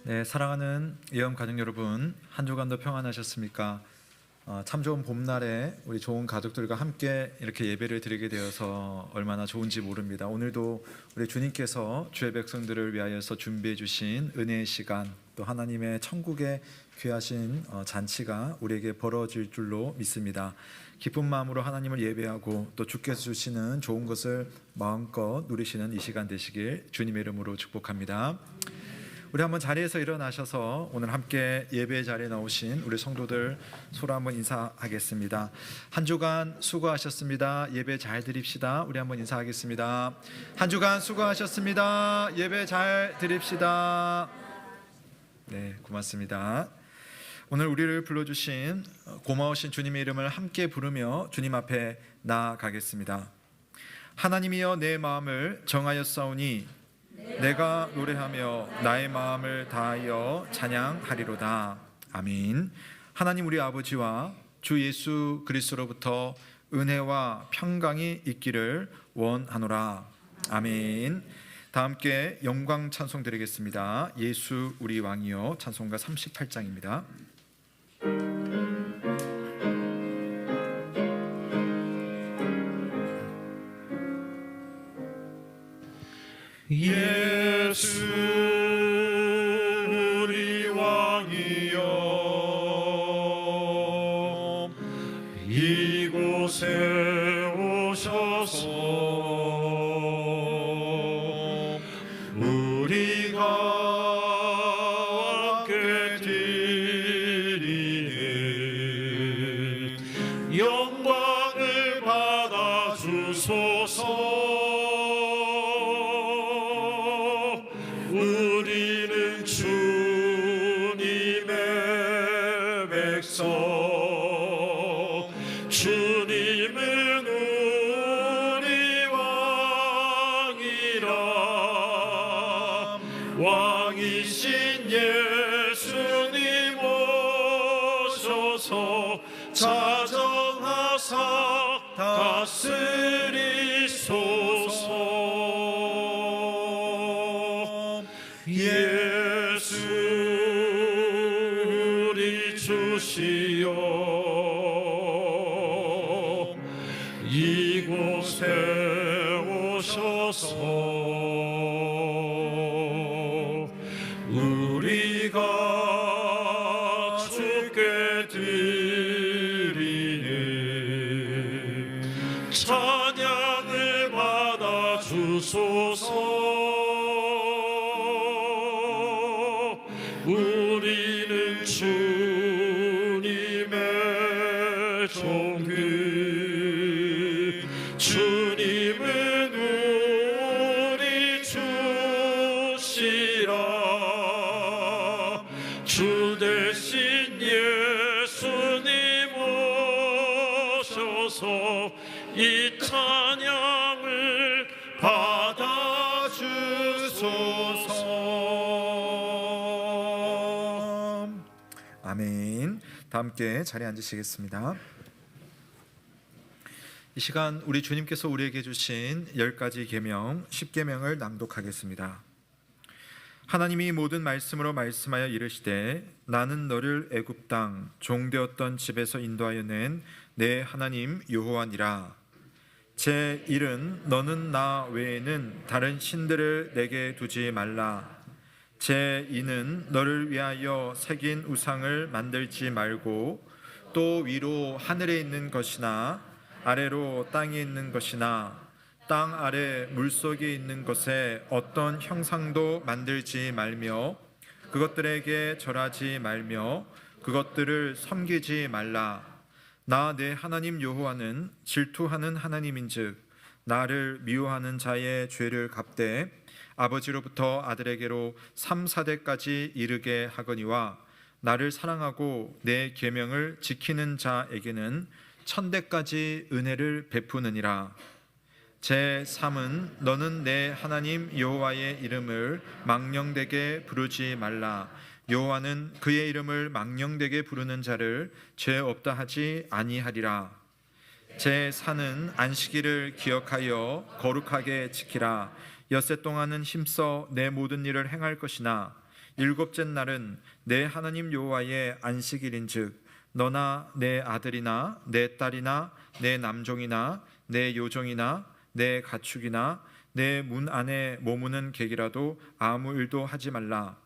네, 사랑하는 예언 가족 여러분, 한 주간도 평안하셨습니까? 참 좋은 봄날에 우리 좋은 가족들과 함께 이렇게 예배를 드리게 되어서 얼마나 좋은지 모릅니다. 오늘도 우리 주님께서 주의 백성들을 위하여서 준비해 주신 은혜의 시간, 또 하나님의 천국에 귀하신 잔치가 우리에게 벌어질 줄로 믿습니다. 기쁜 마음으로 하나님을 예배하고 또 주께서 주시는 좋은 것을 마음껏 누리시는 이 시간 되시길 주님의 이름으로 축복합니다. 우리 한번 자리에서 일어나셔서 오늘 함께 예배 자리에 나오신 우리 성도들 서로 한번 인사하겠습니다. 한 주간 수고하셨습니다. 예배 잘 드립시다. 우리 한번 인사하겠습니다. 한 주간 수고하셨습니다. 예배 잘 드립시다. 네, 고맙습니다. 오늘 우리를 불러주신 고마우신 주님의 이름을 함께 부르며 주님 앞에 나아가겠습니다. 하나님이여 내 마음을 정하였사오니 내가 노래하며 나의 마음을 다하여 찬양하리로다. 아멘. 하나님 우리 아버지와 주 예수 그리스도로부터 은혜와 평강이 있기를 원하노라. 아멘. 다 함께 영광 찬송 드리겠습니다. 예수 우리 왕이여 찬송가 38장입니다. 예수 우리 왕이여 이곳에 오셔서 우리가 함께 드리는 영광을 받아 주소서. 우리는 주님의 백성, 주님은 우리 왕이라. 왕이신 예수님 오셔서 자정하사 다스리소서. 예수 우리 주시여 이곳에 오셔서 우리가 주께 드리는 찬양을 받아 주소서. 우리는 주님의 종들, 주님은 우리 주시라. 주 대신 예수님 오셔서 이 찬양을 받아 주소서. 아멘. 다 함께 자리에 앉으시겠습니다. 이 시간 우리 주님께서 우리에게 주신 10가지 계명 10계명을 낭독하겠습니다. 하나님이 모든 말씀으로 말씀하여 이르시되 나는 너를 애굽 땅 종되었던 집에서 인도하여 낸 내 하나님 여호와니라. 제 1은 너는 나 외에는 다른 신들을 내게 두지 말라. 제 2는 너를 위하여 새긴 우상을 만들지 말고 또 위로 하늘에 있는 것이나 아래로 땅에 있는 것이나 땅 아래 물속에 있는 것에 어떤 형상도 만들지 말며 그것들에게 절하지 말며 그것들을 섬기지 말라. 나 내 하나님 여호와는 질투하는 하나님인즉 나를 미워하는 자의 죄를 갚되 아버지로부터 아들에게로 3, 4대까지 이르게 하거니와 나를 사랑하고 내 계명을 지키는 자에게는 1000대까지 은혜를 베푸느니라. 제3은 너는 내 하나님 여호와의 이름을 망령되게 부르지 말라. 여호와는 그의 이름을 망령되게 부르는 자를 죄 없다 하지 아니하리라. 제4는 안식일을 기억하여 거룩하게 지키라. 엿새 동안은 힘써 내 모든 일을 행할 것이나 일곱째 날은 내 하나님 여호와의 안식일인즉 너나 내 아들이나 내 딸이나 내 남종이나 내 요종이나 내 가축이나 내 문 안에 머무는 객이라도 아무 일도 하지 말라.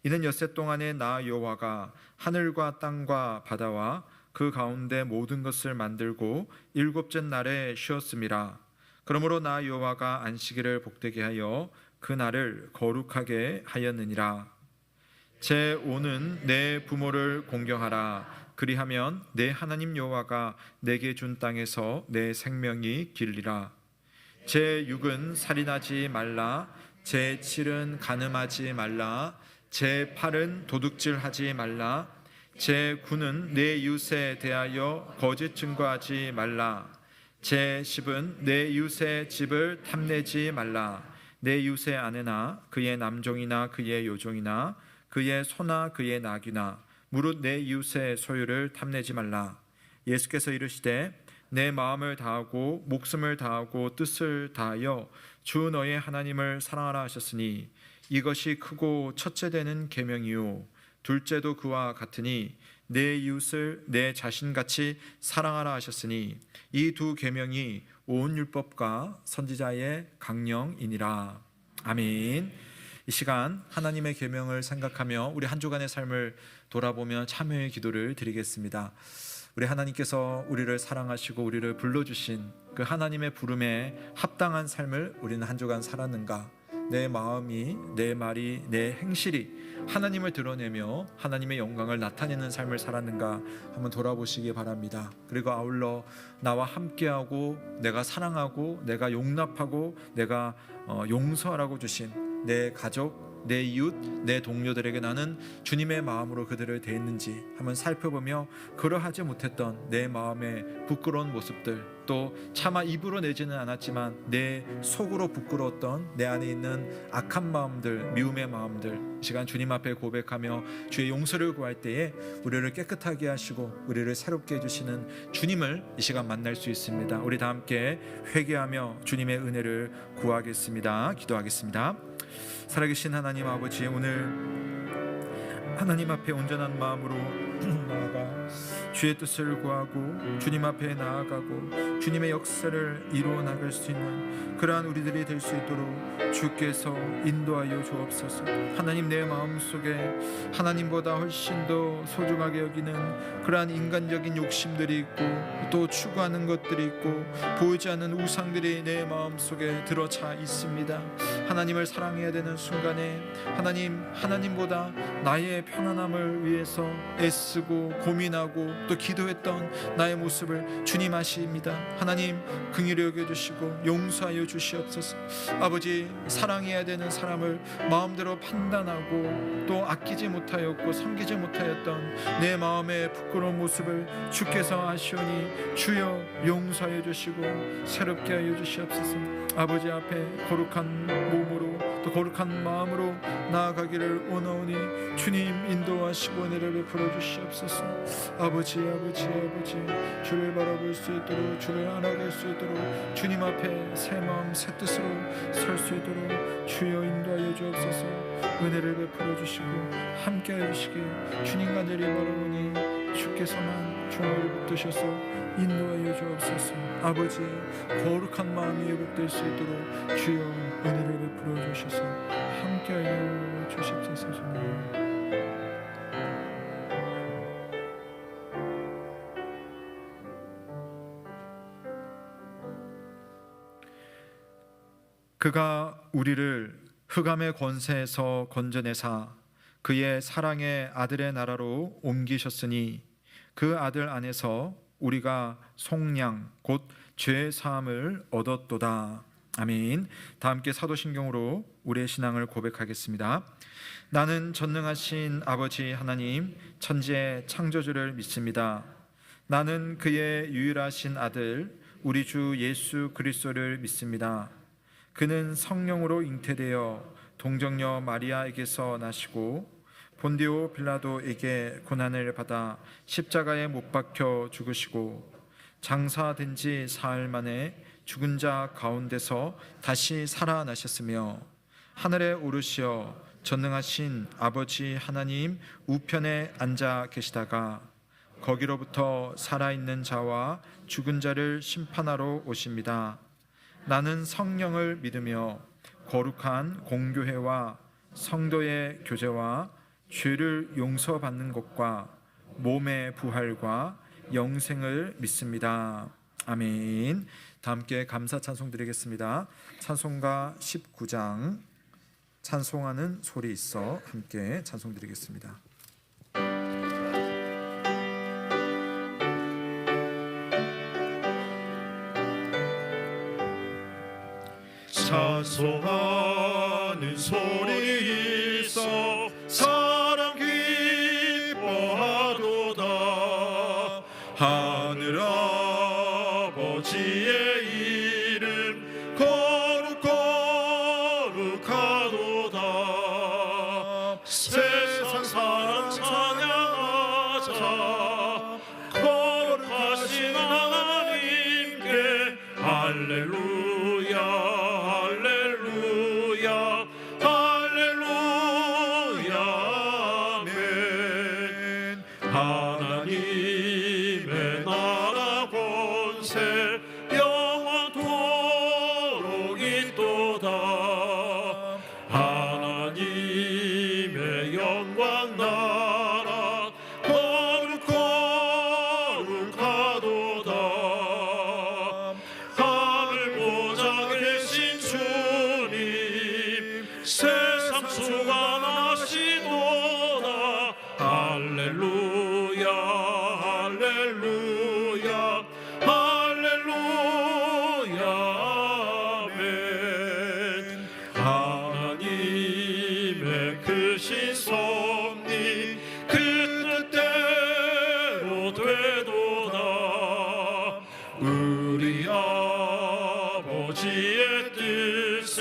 이는 엿새 동안에 나 여호와가 하늘과 땅과 바다와 그 가운데 모든 것을 만들고 일곱째 날에 쉬었음이라. 그러므로 나 여호와가 안식일을 복되게 하여 그 날을 거룩하게 하였느니라. 제 5는 내 부모를 공경하라. 그리하면 내 하나님 여호와가 내게 준 땅에서 내 생명이 길리라. 제 6은 살인하지 말라. 제 7은 간음하지 말라. 제 8은 도둑질하지 말라. 제 9는 내 이웃에 대하여 거짓 증거하지 말라. 제 10은 내 이웃의 집을 탐내지 말라. 내 이웃의 아내나 그의 남종이나 그의 요종이나 그의 소나 그의 나귀나 무릇 내 이웃의 소유를 탐내지 말라. 예수께서 이르시되 내 마음을 다하고 목숨을 다하고 뜻을 다하여 주 너의 하나님을 사랑하라 하셨으니 이것이 크고 첫째 되는 계명이요 둘째도 그와 같으니 내 이웃을 내 자신같이 사랑하라 하셨으니 이 두 계명이 온 율법과 선지자의 강령이니라. 아멘. 이 시간 하나님의 계명을 생각하며 우리 한 주간의 삶을 돌아보며 참여의 기도를 드리겠습니다. 우리 하나님께서 우리를 사랑하시고 우리를 불러주신 그 하나님의 부름에 합당한 삶을 우리는 한 주간 살았는가? 내 마음이, 내 말이, 내 행실이 하나님을 드러내며 하나님의 영광을 나타내는 삶을 살았는가 한번 돌아보시기 바랍니다. 그리고 아울러 나와 함께하고 내가 사랑하고 내가 용납하고 내가 용서하라고 주신 내 가족, 내 이웃, 내 동료들에게 나는 주님의 마음으로 그들을 대했는지 한번 살펴보며 그러하지 못했던 내 마음의 부끄러운 모습들, 또 차마 입으로 내지는 않았지만 내 속으로 부끄러웠던 내 안에 있는 악한 마음들, 미움의 마음들, 이 시간 주님 앞에 고백하며 주의 용서를 구할 때에 우리를 깨끗하게 하시고 우리를 새롭게 해주시는 주님을 이 시간 만날 수 있습니다. 우리 다 함께 회개하며 주님의 은혜를 구하겠습니다. 기도하겠습니다. 살아계신 하나님 아버지, 오늘 하나님 앞에 온전한 마음으로 나아가 주의 뜻을 구하고 주님 앞에 나아가고 주님의 역사를 이루어 나갈 수 있는 그러한 우리들이 될 수 있도록 주께서 인도하여 주옵소서. 하나님, 내 마음속에 하나님보다 훨씬 더 소중하게 여기는 그러한 인간적인 욕심들이 있고 또 추구하는 것들이 있고 보이지 않는 우상들이 내 마음속에 들어차 있습니다. 하나님을 사랑해야 되는 순간에 하나님보다 나의 편안함을 위해서 애쓰고 고민하고 또 기도했던 나의 모습을 주님 아십니다. 하나님, 긍휼히 여겨주시고 용서하여 주시옵소서. 아버지, 사랑해야 되는 사람을 마음대로 판단하고 또 아끼지 못하였고 섬기지 못하였던 내 마음의 부끄러운 모습을 주께서 아시오니 주여 용서하여 주시고 새롭게 하여 주시옵소서. 아버지 앞에 거룩한 몸으로 또 거룩한 마음으로 나아가기를 원하오니 주님 인도하시고 은혜를 베풀어 주시옵소서. 아버지 주를 바라볼 수 있도록, 주를 알아갈 수 있도록, 주님 앞에 새 마음 새 뜻으로 설 수 있도록 주여 인도하여 주옵소서. 은혜를 베풀어 주시고 함께하여 주시길 주님과 내리 바라보니 주께서만 중화를 붙드셔서 인도하여 주옵소서. 아버지, 거룩한 마음이 회복될 수 있도록 주여 은혜를 베풀어 주셔서 함께하여 주십소서. 주님. 그가 우리를 흑암의 권세에서 건져내사 그의 사랑의 아들의 나라로 옮기셨으니 그 아들 안에서 우리가 속량 곧 죄 사함을 얻었도다. 아멘. 다 함께 사도신경으로 우리의 신앙을 고백하겠습니다. 나는 전능하신 아버지 하나님 천지의 창조주를 믿습니다. 나는 그의 유일하신 아들 우리 주 예수 그리스도를 믿습니다. 그는 성령으로 잉태되어 동정녀 마리아에게서 나시고 본디오 빌라도에게 고난을 받아 십자가에 못 박혀 죽으시고 장사된 지 사흘 만에 죽은 자 가운데서 다시 살아나셨으며 하늘에 오르시어 전능하신 아버지 하나님 우편에 앉아 계시다가 거기로부터 살아있는 자와 죽은 자를 심판하러 오십니다. 나는 성령을 믿으며 거룩한 공교회와 성도의 교제와 죄를 용서받는 것과 몸의 부활과 영생을 믿습니다. 아멘. 다 함께 감사 찬송 드리겠습니다. 찬송가 19장 찬송하는 소리 있어 함께 찬송 드리겠습니다. 찬송하는 소리 있어 사랑 기뻐하도다. 하늘 아버지의 이름 거룩하도다. 세상 사람 찬양하자. 거룩하신 하나님께 할렐루야. 하나님의 나라 권세 영원토록 있도다. 하나님의 영광 나라 거룩하도다. 하늘 보좌 계신 주님 세상 주관하시도다. 할렐루야. 할렐루야. 할렐루야. 아멘. 하나님의 크신 섭리 그 뜻대로 되도다. 우리 아버지의 뜻은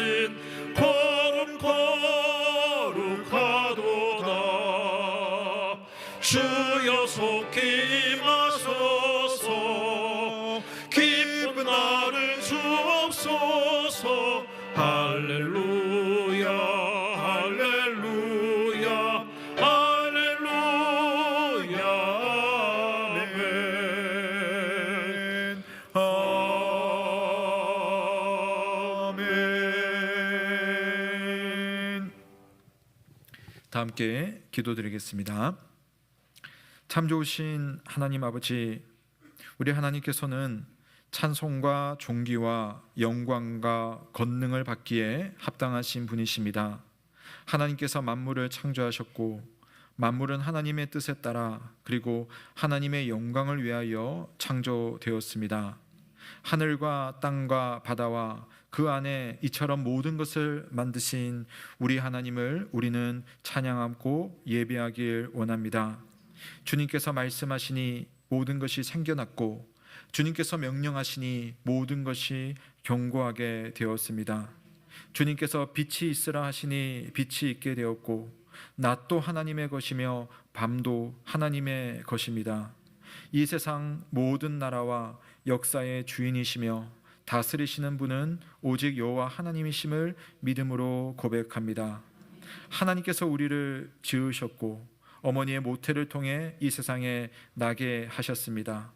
거룩하도다. 주여 속히 임하소서. 기쁜 날을 주옵소서. 할렐루야. 할렐루야. 할렐루야. 아멘. 다 함께 기도드리겠습니다. 참 좋으신 하나님 아버지, 우리 하나님께서는 찬송과 존귀와 영광과 권능을 받기에 합당하신 분이십니다. 하나님께서 만물을 창조하셨고 만물은 하나님의 뜻에 따라 그리고 하나님의 영광을 위하여 창조되었습니다. 하늘과 땅과 바다와 그 안에 이처럼 모든 것을 만드신 우리 하나님을 우리는 찬양하고 예배하길 원합니다. 주님께서 말씀하시니 모든 것이 생겨났고 주님께서 명령하시니 모든 것이 견고하게 되었습니다. 주님께서 빛이 있으라 하시니 빛이 있게 되었고 낮도 하나님의 것이며 밤도 하나님의 것입니다. 이 세상 모든 나라와 역사의 주인이시며 다스리시는 분은 오직 여호와 하나님이심을 믿음으로 고백합니다. 하나님께서 우리를 지으셨고 어머니의 모태를 통해 이 세상에 나게 하셨습니다.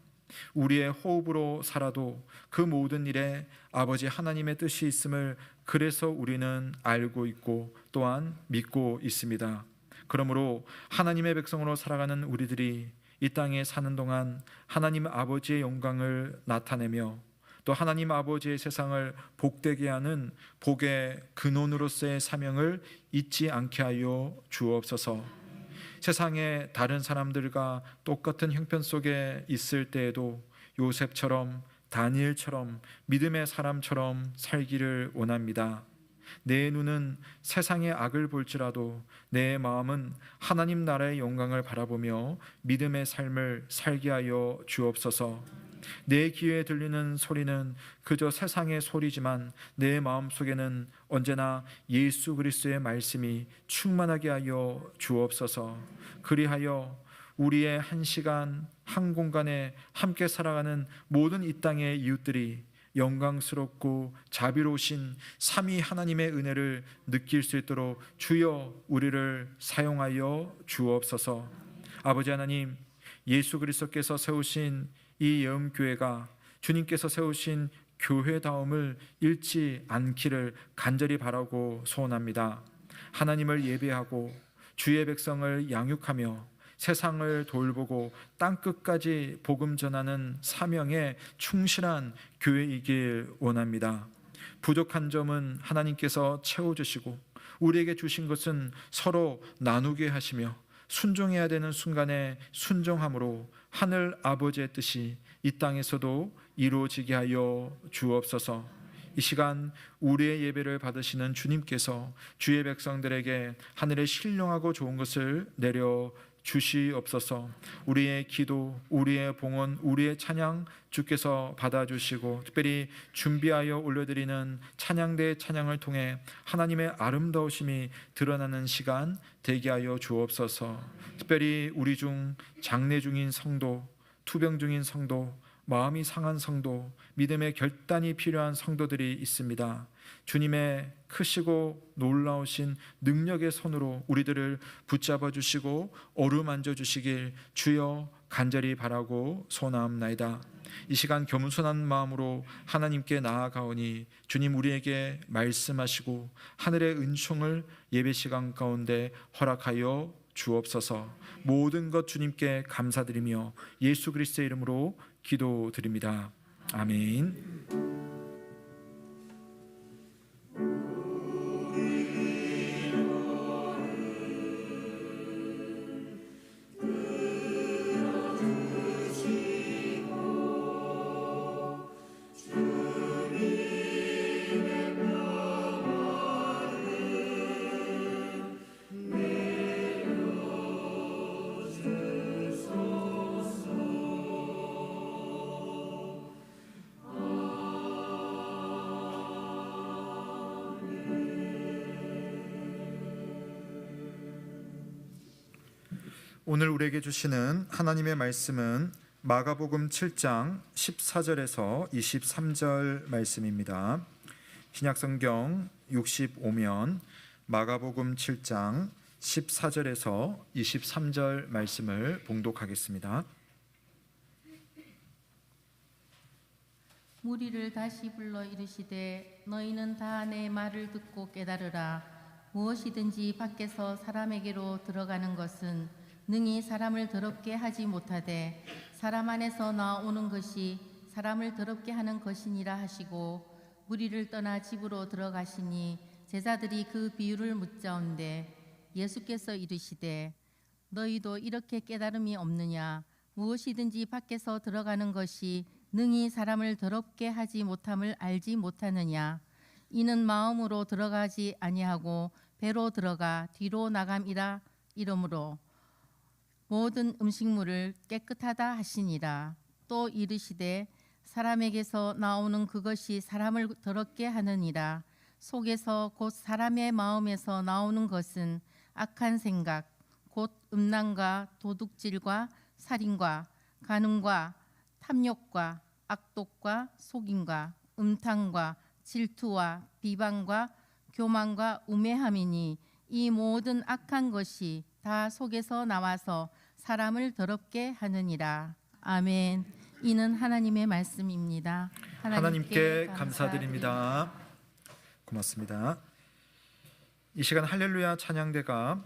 우리의 호흡으로 살아도 그 모든 일에 아버지 하나님의 뜻이 있음을 그래서 우리는 알고 있고 또한 믿고 있습니다. 그러므로 하나님의 백성으로 살아가는 우리들이 이 땅에 사는 동안 하나님 아버지의 영광을 나타내며 또 하나님 아버지의 세상을 복되게 하는 복의 근원으로서의 사명을 잊지 않게 하여 주옵소서. 세상의 다른 사람들과 똑같은 형편 속에 있을 때에도 요셉처럼 다니엘처럼 믿음의 사람처럼 살기를 원합니다. 내 눈은 세상의 악을 볼지라도 내 마음은 하나님 나라의 영광을 바라보며 믿음의 삶을 살게 하여 주옵소서. 내 귀에 들리는 소리는 그저 세상의 소리지만 내 마음속에는 언제나 예수 그리스도의 말씀이 충만하게 하여 주옵소서. 그리하여 우리의 한 시간 한 공간에 함께 살아가는 모든 이 땅의 이웃들이 영광스럽고 자비로우신 삼위 하나님의 은혜를 느낄 수 있도록 주여 우리를 사용하여 주옵소서. 아버지 하나님, 예수 그리스도께서 세우신 이 예언교회가 주님께서 세우신 교회다움을 잃지 않기를 간절히 바라고 소원합니다. 하나님을 예배하고 주의 백성을 양육하며 세상을 돌보고 땅끝까지 복음 전하는 사명에 충실한 교회이길 원합니다. 부족한 점은 하나님께서 채워주시고 우리에게 주신 것은 서로 나누게 하시며 순종해야 되는 순간에 순종함으로 하늘 아버지의 뜻이 이 땅에서도 이루어지게 하여 주옵소서. 이 시간 우리의 예배를 받으시는 주님께서 주의 백성들에게 하늘의 신령하고 좋은 것을 내려 주시옵소서. 우리의 기도, 우리의 봉헌, 우리의 찬양 주께서 받아주시고 특별히 준비하여 올려드리는 찬양대의 찬양을 통해 하나님의 아름다우심이 드러나는 시간 되게 하여 주옵소서. 특별히 우리 중 장례 중인 성도, 투병 중인 성도, 마음이 상한 성도, 믿음의 결단이 필요한 성도들이 있습니다. 주님의 크시고 놀라우신 능력의 손으로 우리들을 붙잡아 주시고 어루만져 주시길 주여 간절히 바라고 소원하옵나이다. 이 시간 겸손한 마음으로 하나님께 나아가오니 주님 우리에게 말씀하시고 하늘의 은총을 예배 시간 가운데 허락하여 주옵소서. 모든 것 주님께 감사드리며 예수 그리스도의 이름으로 기도드립니다. 아멘. 오늘 우리에게 주시는 하나님의 말씀은 마가복음 7장 14절에서 23절 말씀입니다. 신약성경 65면 마가복음 7장 14절에서 23절 말씀을 봉독하겠습니다. 무리를 다시 불러 이르시되 너희는 다 내 말을 듣고 깨달으라. 무엇이든지 밖에서 사람에게로 들어가는 것은 능히 사람을 더럽게 하지 못하되 사람 안에서 나오는 것이 사람을 더럽게 하는 것이니라 하시고 무리를 떠나 집으로 들어가시니 제자들이 그 비유를 묻자온데 예수께서 이르시되 너희도 이렇게 깨달음이 없느냐. 무엇이든지 밖에서 들어가는 것이 능히 사람을 더럽게 하지 못함을 알지 못하느냐. 이는 마음으로 들어가지 아니하고 배로 들어가 뒤로 나감이라. 이러므로 모든 음식물을 깨끗하다 하시니라. 또 이르시되 사람에게서 나오는 그것이 사람을 더럽게 하느니라. 속에서 곧 사람의 마음에서 나오는 것은 악한 생각 곧 음란과 도둑질과 살인과 간음과 탐욕과 악독과 속임과 음탕과 질투와 비방과 교만과 우매함이니 이 모든 악한 것이 다 속에서 나와서 사람을 더럽게 하느니라. 아멘. 이는 하나님의 말씀입니다. 하나님께 감사드립니다. 고맙습니다. 이 시간 할렐루야 찬양대가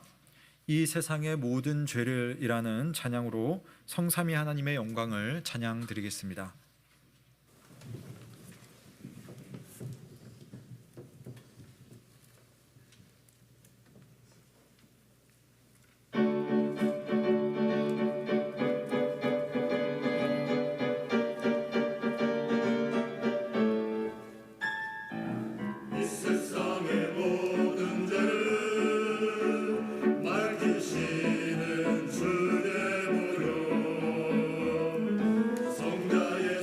이 세상의 모든 죄를 이라는 찬양으로 성삼위 하나님의 영광을 찬양드리겠습니다. 성자의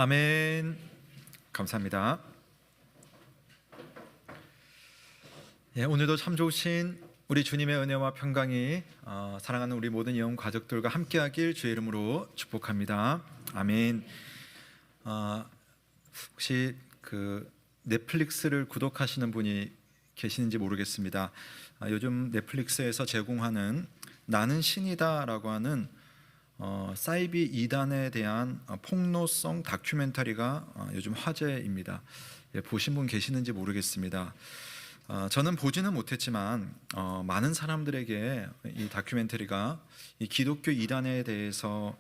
아멘. 감사합니다. 예, 오늘도 참 좋으신 우리 주님의 은혜와 평강이 사랑하는 우리 모든 영혼 가족들과 함께하길 주의 이름으로 축복합니다. 아멘. 혹시 그 넷플릭스를 구독하시는 분이 계시는지 모르겠습니다. 요즘 넷플릭스에서 제공하는 나는 신이다라고 하는 사이비 이단에 대한 폭로성 다큐멘터리가 요즘 화제입니다. 예, 보신 분 계시는지 모르겠습니다. 저는 보지는 못했지만 많은 사람들에게 이 다큐멘터리가 이 기독교 이단에 대해서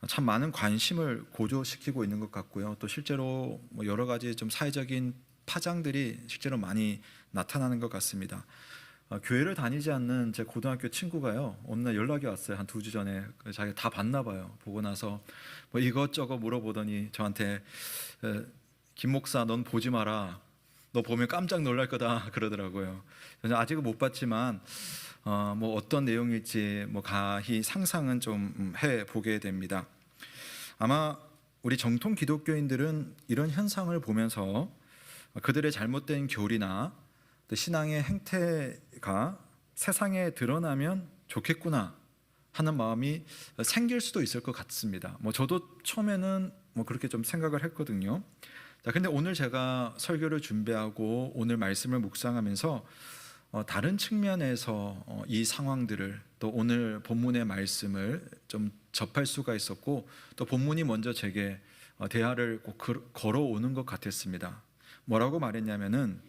참 많은 관심을 고조시키고 있는 것 같고요. 또 실제로 뭐 여러 가지 좀 사회적인 파장들이 실제로 많이 나타나는 것 같습니다. 교회를 다니지 않는 제 고등학교 친구가요, 어느 날 연락이 왔어요. 한 2주 전에. 자기가 다 봤나 봐요. 보고 나서 뭐 이것저것 물어보더니 저한테 김 목사 넌 보지 마라. 너 보면 깜짝 놀랄 거다 그러더라고요. 저는 아직은 못 봤지만 뭐 어떤 내용일지 뭐 가히 상상은 좀 해보게 됩니다. 아마 우리 정통 기독교인들은 이런 현상을 보면서 그들의 잘못된 교리나 신앙의 행태가 세상에 드러나면 좋겠구나 하는 마음이 생길 수도 있을 것 같습니다. 뭐 저도 처음에는 뭐 그렇게 좀 생각을 했거든요. 자, 근데 오늘 제가 설교를 준비하고 오늘 말씀을 묵상하면서 다른 측면에서 이 상황들을 또 오늘 본문의 말씀을 좀 접할 수가 있었고, 또 본문이 먼저 제게 대화를 꼭 걸어오는 것 같았습니다. 뭐라고 말했냐면은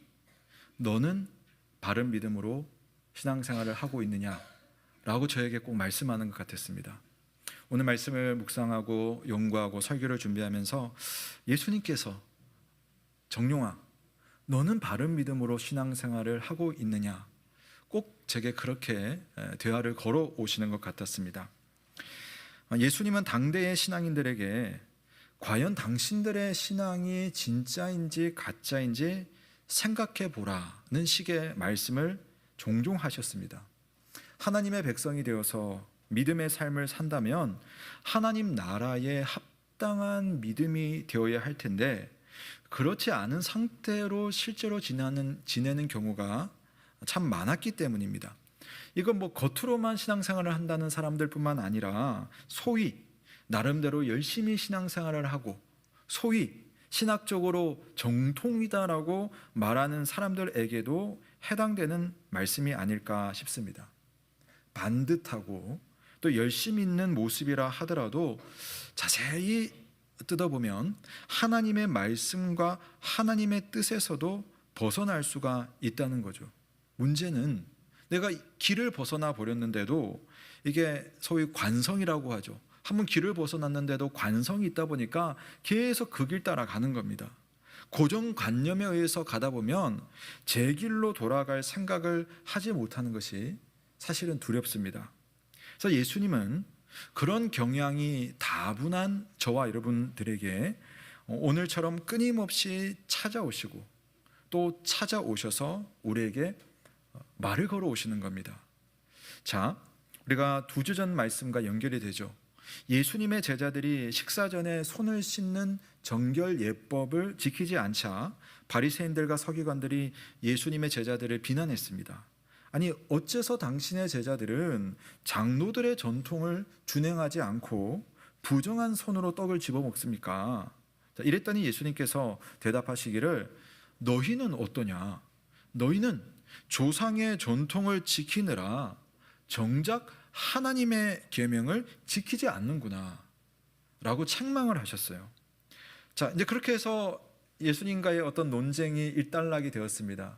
너는 바른 믿음으로 신앙생활을 하고 있느냐라고 저에게 꼭 말씀하는 것 같았습니다. 오늘 말씀을 묵상하고 연구하고 설교를 준비하면서 예수님께서 정용아, 너는 바른 믿음으로 신앙생활을 하고 있느냐? 꼭 제게 그렇게 대화를 걸어오시는 것 같았습니다. 예수님은 당대의 신앙인들에게 과연 당신들의 신앙이 진짜인지 가짜인지 생각해 보라는 식의 말씀을 종종 하셨습니다. 하나님의 백성이 되어서 믿음의 삶을 산다면 하나님 나라에 합당한 믿음이 되어야 할 텐데, 그렇지 않은 상태로 실제로 지내는 경우가 참 많았기 때문입니다. 이건 뭐 겉으로만 신앙생활을 한다는 사람들뿐만 아니라 소위 나름대로 열심히 신앙생활을 하고 소위 신학적으로 정통이다라고 말하는 사람들에게도 해당되는 말씀이 아닐까 싶습니다. 반듯하고 또 열심히 있는 모습이라 하더라도 자세히 뜯어보면 하나님의 말씀과 하나님의 뜻에서도 벗어날 수가 있다는 거죠. 문제는 내가 길을 벗어나 버렸는데도, 이게 소위 관성이라고 하죠. 한번 길을 벗어났는데도 관성이 있다 보니까 계속 그 길 따라가는 겁니다. 고정관념에 의해서 가다 보면 제 길로 돌아갈 생각을 하지 못하는 것이 사실은 두렵습니다. 그래서 예수님은 그런 경향이 다분한 저와 여러분들에게 오늘처럼 끊임없이 찾아오시고 또 찾아오셔서 우리에게 말을 걸어오시는 겁니다. 자, 우리가 2주 전 말씀과 연결이 되죠. 예수님의 제자들이 식사 전에 손을 씻는 정결 예법을 지키지 않자 바리새인들과 서기관들이 예수님의 제자들을 비난했습니다. 아니, 어째서 당신의 제자들은 장로들의 전통을 준행하지 않고 부정한 손으로 떡을 집어먹습니까? 자, 이랬더니 예수님께서 대답하시기를, 너희는 어떠냐? 너희는 조상의 전통을 지키느라 정작 하나님의 계명을 지키지 않는구나 라고 책망을 하셨어요. 자, 이제 그렇게 해서 예수님과의 어떤 논쟁이 일단락이 되었습니다.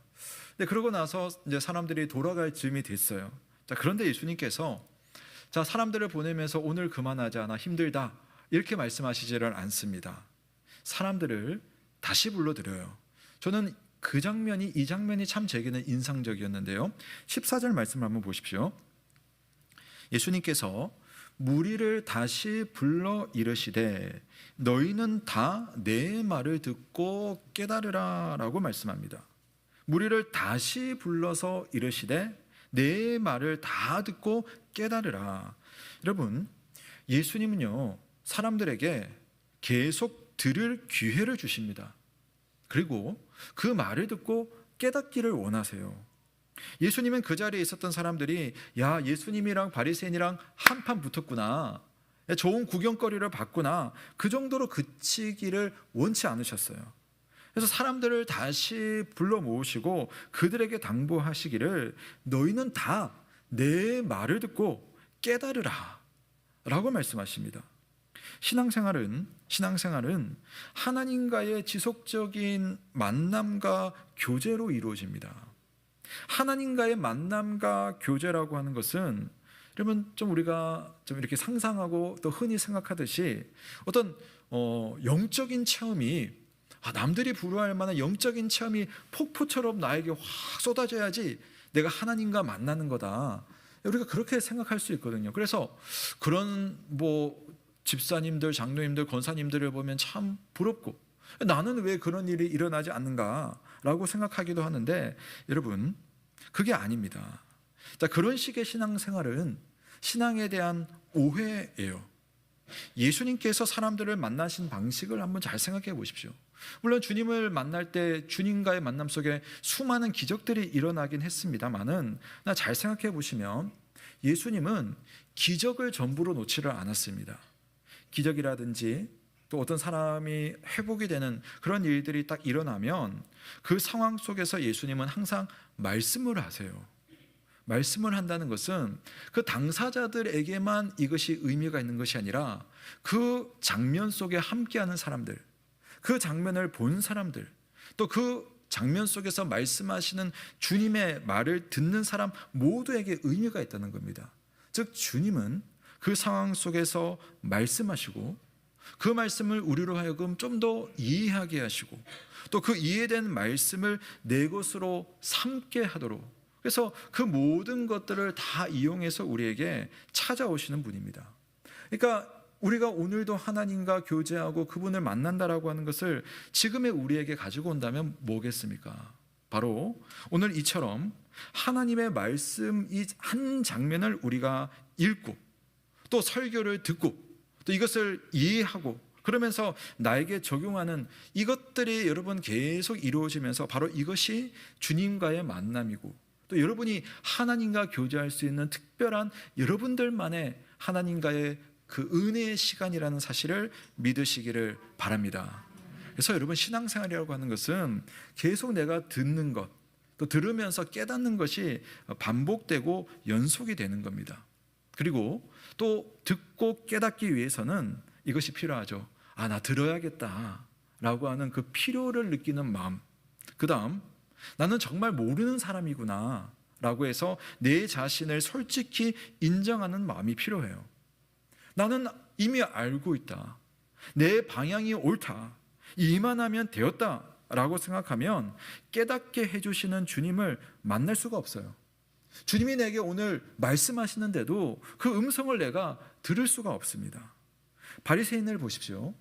근데 그러고 나서 이제 사람들이 돌아갈 즈음이 됐어요. 자, 그런데 예수님께서 자, 사람들을 보내면서 오늘 그만하자, 나 힘들다 이렇게 말씀하시지를 않습니다. 사람들을 다시 불러들여요. 저는 이 장면이 참 제게는 인상적이었는데요. 14절 말씀을 한번 보십시오. 예수님께서 무리를 다시 불러 이르시되 너희는 다 내 말을 듣고 깨달으라 라고 말씀합니다. 무리를 다시 불러서 이르시되 내 말을 다 듣고 깨달으라. 여러분, 예수님은요 사람들에게 계속 들을 기회를 주십니다. 그리고 그 말을 듣고 깨닫기를 원하세요. 예수님은 그 자리에 있었던 사람들이 야, 예수님이랑 바리새인이랑 한판 붙었구나, 좋은 구경거리를 봤구나, 그 정도로 그치기를 원치 않으셨어요. 그래서 사람들을 다시 불러 모으시고 그들에게 당부하시기를 너희는 다 내 말을 듣고 깨달으라 라고 말씀하십니다. 신앙생활은 하나님과의 지속적인 만남과 교제로 이루어집니다. 하나님과의 만남과 교제라고 하는 것은 여러분 좀 우리가 좀 이렇게 상상하고 또 흔히 생각하듯이 어떤 영적인 체험이 남들이 부러워할 만한 영적인 체험이 폭포처럼 나에게 확 쏟아져야지 내가 하나님과 만나는 거다. 우리가 그렇게 생각할 수 있거든요. 그래서 그런 집사님들, 장로님들, 권사님들을 보면 참 부럽고 나는 왜 그런 일이 일어나지 않는가라고 생각하기도 하는데 여러분 그게 아닙니다. 그런 식의 신앙생활은 신앙에 대한 오해예요. 예수님께서 사람들을 만나신 방식을 한번 잘 생각해 보십시오. 물론 주님을 만날 때 주님과의 만남 속에 수많은 기적들이 일어나긴 했습니다만은 잘 생각해 보시면 예수님은 기적을 전부로 놓지를 않았습니다. 기적이라든지 또 어떤 사람이 회복이 되는 그런 일들이 딱 일어나면 그 상황 속에서 예수님은 항상 말씀을 하세요. 말씀을 한다는 것은 그 당사자들에게만 이것이 의미가 있는 것이 아니라 그 장면 속에 함께하는 사람들, 그 장면을 본 사람들, 또 그 장면 속에서 말씀하시는 주님의 말을 듣는 사람 모두에게 의미가 있다는 겁니다. 즉 주님은 그 상황 속에서 말씀하시고 그 말씀을 우리로 하여금 좀 더 이해하게 하시고 또 그 이해된 말씀을 내 것으로 삼게 하도록, 그래서 그 모든 것들을 다 이용해서 우리에게 찾아오시는 분입니다. 그러니까 우리가 오늘도 하나님과 교제하고 그분을 만난다라고 하는 것을 지금의 우리에게 가지고 온다면 뭐겠습니까? 바로 오늘 이처럼 하나님의 말씀 이 한 장면을 우리가 읽고 또 설교를 듣고 또 이것을 이해하고 그러면서 나에게 적용하는 이것들이 여러분 계속 이루어지면서 바로 이것이 주님과의 만남이고 또 여러분이 하나님과 교제할 수 있는 특별한 여러분들만의 하나님과의 그 은혜의 시간이라는 사실을 믿으시기를 바랍니다. 그래서 여러분 신앙생활이라고 하는 것은 계속 내가 듣는 것, 또 들으면서 깨닫는 것이 반복되고 연속이 되는 겁니다. 그리고 또 듣고 깨닫기 위해서는 이것이 필요하죠. 나 들어야겠다 라고 하는 그 필요를 느끼는 마음, 그 다음 나는 정말 모르는 사람이구나 라고 해서 내 자신을 솔직히 인정하는 마음이 필요해요. 나는 이미 알고 있다, 내 방향이 옳다, 이만하면 되었다 라고 생각하면 깨닫게 해주시는 주님을 만날 수가 없어요. 주님이 내게 오늘 말씀하시는데도 그 음성을 내가 들을 수가 없습니다. 바리새인을 보십시오.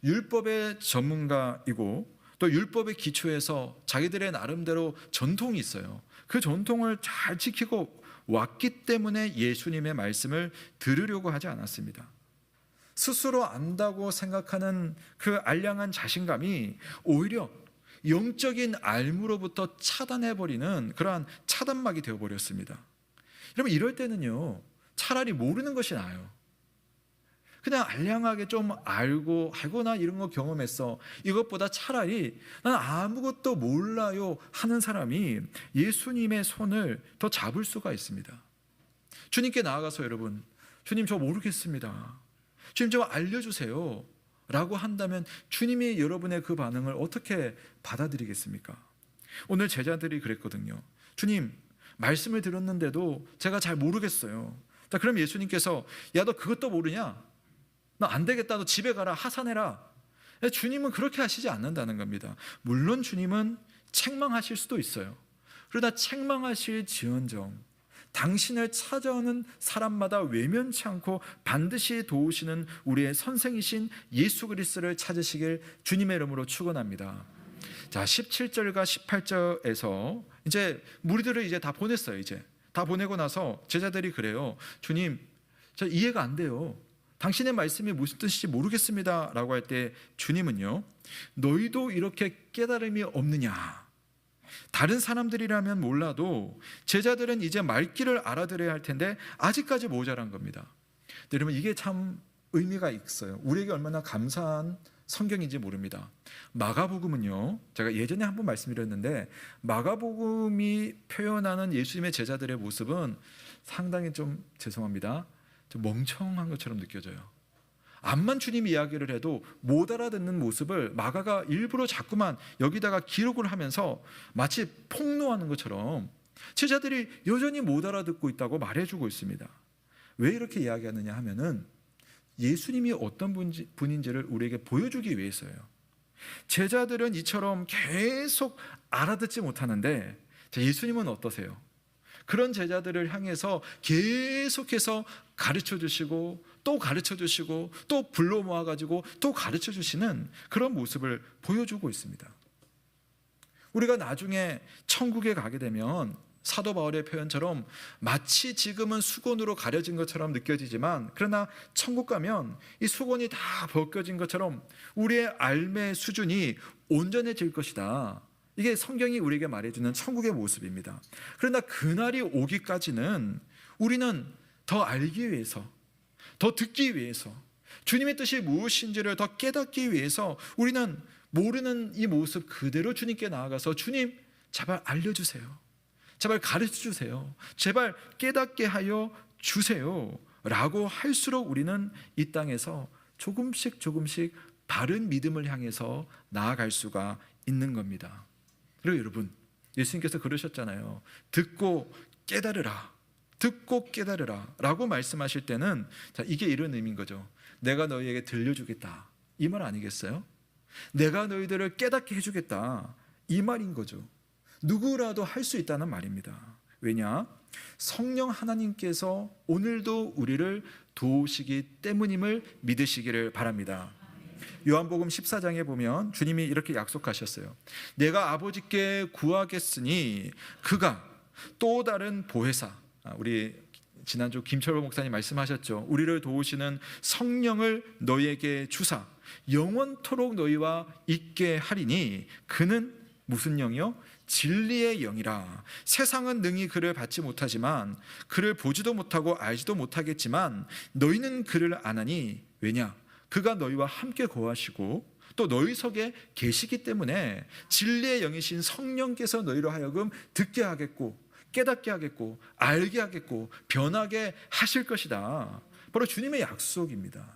율법의 전문가이고 또 율법의 기초에서 자기들의 나름대로 전통이 있어요. 그 전통을 잘 지키고 왔기 때문에 예수님의 말씀을 들으려고 하지 않았습니다. 스스로 안다고 생각하는 그 알량한 자신감이 오히려 영적인 알무로부터 차단해버리는 그러한 차단막이 되어버렸습니다. 여러분 이럴 때는요 차라리 모르는 것이 나아요. 그냥 알량하게 좀 알고 나 이런 거 경험했어, 이것보다 차라리 난 아무것도 몰라요 하는 사람이 예수님의 손을 더 잡을 수가 있습니다. 주님께 나아가서 여러분, 주님 저 모르겠습니다, 주님 좀 알려주세요 라고 한다면 주님이 여러분의 그 반응을 어떻게 받아들이겠습니까? 오늘 제자들이 그랬거든요. 주님 말씀을 들었는데도 제가 잘 모르겠어요. 자, 그럼 예수님께서 야 너 그것도 모르냐? 너 안 되겠다, 너 집에 가라, 하산해라. 주님은 그렇게 하시지 않는다는 겁니다. 물론 주님은 책망하실 수도 있어요. 그러나 책망하실지언정 당신을 찾아오는 사람마다 외면치 않고 반드시 도우시는 우리의 선생이신 예수 그리스도를 찾으시길 주님의 이름으로 축원합니다. 자, 17절과 18절에서 이제 무리들을 이제 다 보냈어요. 이제 다 보내고 나서 제자들이 그래요. 주님, 저 이해가 안 돼요. 당신의 말씀이 무슨 뜻인지 모르겠습니다 라고 할 때 주님은요, 너희도 이렇게 깨달음이 없느냐? 다른 사람들이라면 몰라도 제자들은 이제 말귀를 알아들어야 할 텐데 아직까지 모자란 겁니다. 여러분, 이게 참 의미가 있어요. 우리에게 얼마나 감사한 성경인지 모릅니다. 마가복음은요, 제가 예전에 한번 말씀드렸는데, 마가복음이 표현하는 예수님의 제자들의 모습은 상당히 좀 죄송합니다, 좀 멍청한 것처럼 느껴져요. 암만 주님 이야기를 해도 못 알아듣는 모습을 마가가 일부러 자꾸만 여기다가 기록을 하면서 마치 폭로하는 것처럼 제자들이 여전히 못 알아듣고 있다고 말해주고 있습니다. 왜 이렇게 이야기하느냐 하면은 예수님이 어떤 분인지를 우리에게 보여주기 위해서예요. 제자들은 이처럼 계속 알아듣지 못하는데 예수님은 어떠세요? 그런 제자들을 향해서 계속해서 가르쳐 주시고 또 가르쳐 주시고 또 불러 모아가지고 또 가르쳐 주시는 그런 모습을 보여주고 있습니다. 우리가 나중에 천국에 가게 되면 사도 바울의 표현처럼 마치 지금은 수건으로 가려진 것처럼 느껴지지만, 그러나 천국 가면 이 수건이 다 벗겨진 것처럼 우리의 알매 수준이 온전해질 것이다. 이게 성경이 우리에게 말해주는 천국의 모습입니다. 그러나 그날이 오기까지는 우리는 더 알기 위해서, 더 듣기 위해서, 주님의 뜻이 무엇인지를 더 깨닫기 위해서 우리는 모르는 이 모습 그대로 주님께 나아가서 주님, 제발 알려주세요. 제발 가르쳐 주세요. 제발 깨닫게 하여 주세요 라고 할수록 우리는 이 땅에서 조금씩 조금씩 바른 믿음을 향해서 나아갈 수가 있는 겁니다. 그리고 여러분, 예수님께서 그러셨잖아요. 듣고 깨달으라, 듣고 깨달으라 라고 말씀하실 때는, 자, 이게 이런 의미인 거죠. 내가 너희에게 들려주겠다, 이 말 아니겠어요? 내가 너희들을 깨닫게 해주겠다, 이 말인 거죠. 누구라도 할 수 있다는 말입니다. 왜냐? 성령 하나님께서 오늘도 우리를 도우시기 때문임을 믿으시기를 바랍니다. 요한복음 14장에 보면 주님이 이렇게 약속하셨어요. 내가 아버지께 구하겠으니 그가 또 다른 보혜사, 우리 지난주 김철호 목사님 말씀하셨죠. 우리를 도우시는 성령을 너희에게 주사 영원토록 너희와 있게 하리니 그는 무슨 영이요? 진리의 영이라. 세상은 능히 그를 받지 못하지만, 그를 보지도 못하고 알지도 못하겠지만 너희는 그를 아나니, 왜냐? 그가 너희와 함께 거하시고 또 너희 속에 계시기 때문에 진리의 영이신 성령께서 너희로 하여금 듣게 하겠고 깨닫게 하겠고 알게 하겠고 변하게 하실 것이다. 바로 주님의 약속입니다.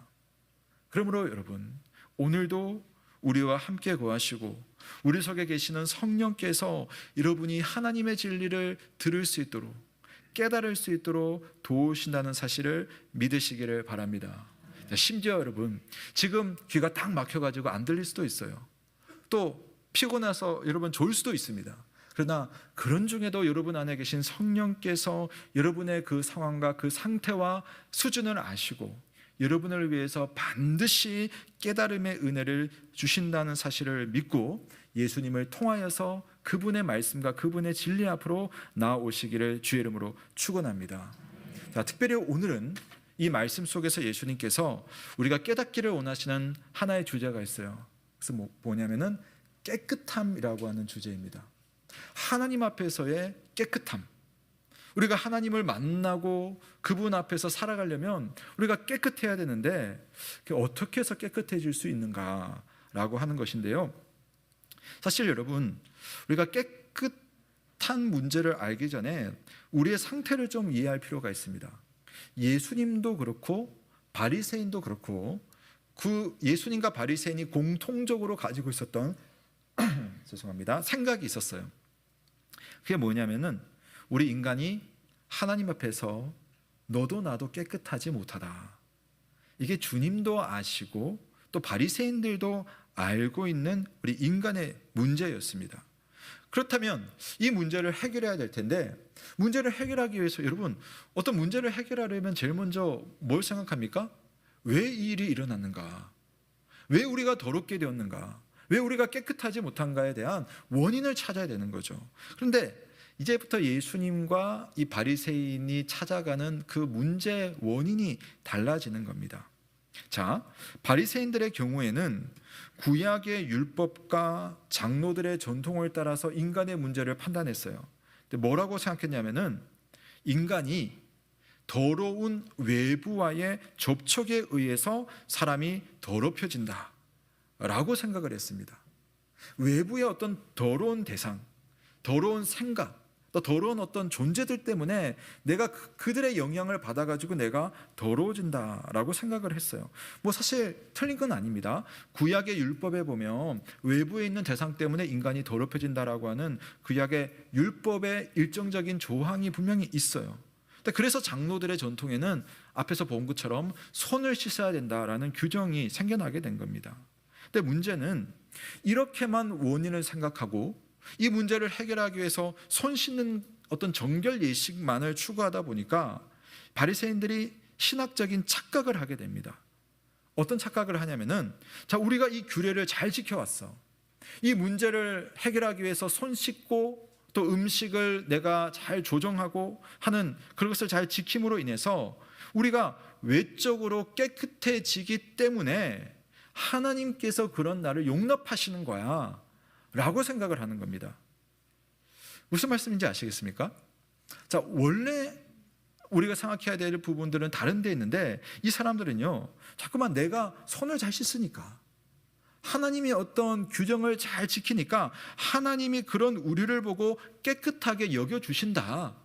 그러므로 여러분, 오늘도 우리와 함께 거하시고 우리 속에 계시는 성령께서 여러분이 하나님의 진리를 들을 수 있도록, 깨달을 수 있도록 도우신다는 사실을 믿으시기를 바랍니다. 심지어 여러분, 지금 귀가 딱 막혀가지고 안 들릴 수도 있어요. 또 피곤해서 여러분 졸 수도 있습니다. 그러나 그런 중에도 여러분 안에 계신 성령께서 여러분의 그 상황과 그 상태와 수준을 아시고 여러분을 위해서 반드시 깨달음의 은혜를 주신다는 사실을 믿고 예수님을 통하여서 그분의 말씀과 그분의 진리 앞으로 나아오시기를 주의 이름으로 축원합니다. 자, 특별히 오늘은 이 말씀 속에서 예수님께서 우리가 깨닫기를 원하시는 하나의 주제가 있어요. 그래서 뭐냐면은 깨끗함이라고 하는 주제입니다. 하나님 앞에서의 깨끗함. 우리가 하나님을 만나고 그분 앞에서 살아가려면 우리가 깨끗해야 되는데 어떻게 해서 깨끗해질 수 있는가라고 하는 것인데요. 사실 여러분, 우리가 깨끗한 문제를 알기 전에 우리의 상태를 좀 이해할 필요가 있습니다. 예수님도 그렇고 바리새인도 그렇고 그 예수님과 바리새인이 공통적으로 가지고 있었던 죄송합니다. 생각이 있었어요. 그게 뭐냐면은 우리 인간이 하나님 앞에서 너도 나도 깨끗하지 못하다. 이게 주님도 아시고 또 바리새인들도 알고 있는 우리 인간의 문제였습니다. 그렇다면 이 문제를 해결해야 될 텐데, 문제를 해결하기 위해서 여러분, 어떤 문제를 해결하려면 제일 먼저 뭘 생각합니까? 왜 이 일이 일어났는가? 왜 우리가 더럽게 되었는가? 왜 우리가 깨끗하지 못한가에 대한 원인을 찾아야 되는 거죠. 그런데 이제부터 예수님과 이 바리새인이 찾아가는 그 문제의 원인이 달라지는 겁니다. 자, 바리새인들의 경우에는 구약의 율법과 장로들의 전통을 따라서 인간의 문제를 판단했어요. 근데 뭐라고 생각했냐면은 인간이 더러운 외부와의 접촉에 의해서 사람이 더럽혀진다 라고 생각을 했습니다. 외부의 어떤 더러운 대상, 더러운 생각, 또 더러운 어떤 존재들 때문에 내가 그들의 영향을 받아가지고 내가 더러워진다라고 생각을 했어요. 뭐 사실 틀린 건 아닙니다. 구약의 율법에 보면 외부에 있는 대상 때문에 인간이 더럽혀진다라고 하는 구약의 율법의 일정적인 조항이 분명히 있어요. 그래서 장로들의 전통에는 앞에서 본 것처럼 손을 씻어야 된다라는 규정이 생겨나게 된 겁니다. 근데 문제는 이렇게만 원인을 생각하고 이 문제를 해결하기 위해서 손 씻는 어떤 정결 예식만을 추구하다 보니까 바리새인들이 신학적인 착각을 하게 됩니다. 어떤 착각을 하냐면은, 자, 우리가 이 규례를 잘 지켜왔어. 이 문제를 해결하기 위해서 손 씻고 또 음식을 내가 잘 조정하고 하는 그것을 잘 지킴으로 인해서 우리가 외적으로 깨끗해지기 때문에 하나님께서 그런 나를 용납하시는 거야 라고 생각을 하는 겁니다. 무슨 말씀인지 아시겠습니까? 자, 원래 우리가 생각해야 될 부분들은 다른 데 있는데 이 사람들은요, 자꾸만 내가 손을 잘 씻으니까, 하나님이 어떤 규정을 잘 지키니까 하나님이 그런 우리를 보고 깨끗하게 여겨주신다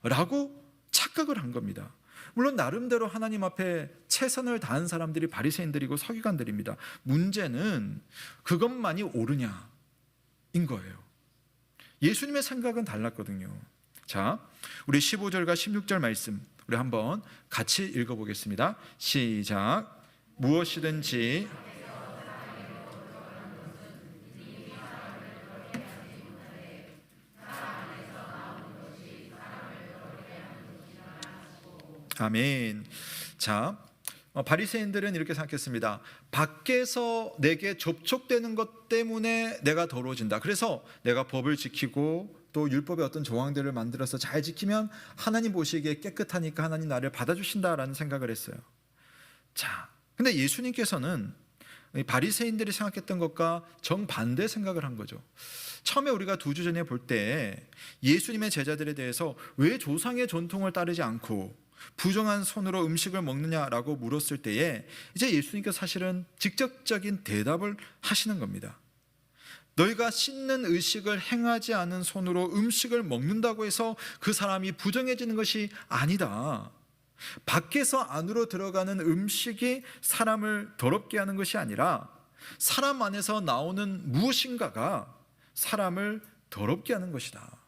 라고 착각을 한 겁니다. 물론 나름대로 하나님 앞에 최선을 다한 사람들이 바리새인들이고 서기관들입니다. 문제는 그것만이 옳으냐인 거예요. 예수님의 생각은 달랐거든요. 자, 우리 15절과 16절 말씀 우리 한번 같이 읽어보겠습니다. 시작. 무엇이든지 아멘. 자, 바리새인들은 이렇게 생각했습니다. 밖에서 내게 접촉되는 것 때문에 내가 더러워진다. 그래서 내가 법을 지키고 또 율법의 어떤 조항들을 만들어서 잘 지키면 하나님 보시기에 깨끗하니까 하나님 나를 받아주신다라는 생각을 했어요. 자, 근데 예수님께서는 바리새인들이 생각했던 것과 정반대 생각을 한 거죠. 처음에 우리가 2주 전에 볼 때 예수님의 제자들에 대해서 왜 조상의 전통을 따르지 않고 부정한 손으로 음식을 먹느냐라고 물었을 때에 이제 예수님께서 사실은 직접적인 대답을 하시는 겁니다. 너희가 씻는 의식을 행하지 않은 손으로 음식을 먹는다고 해서 그 사람이 부정해지는 것이 아니다. 밖에서 안으로 들어가는 음식이 사람을 더럽게 하는 것이 아니라 사람 안에서 나오는 무엇인가가 사람을 더럽게 하는 것이다.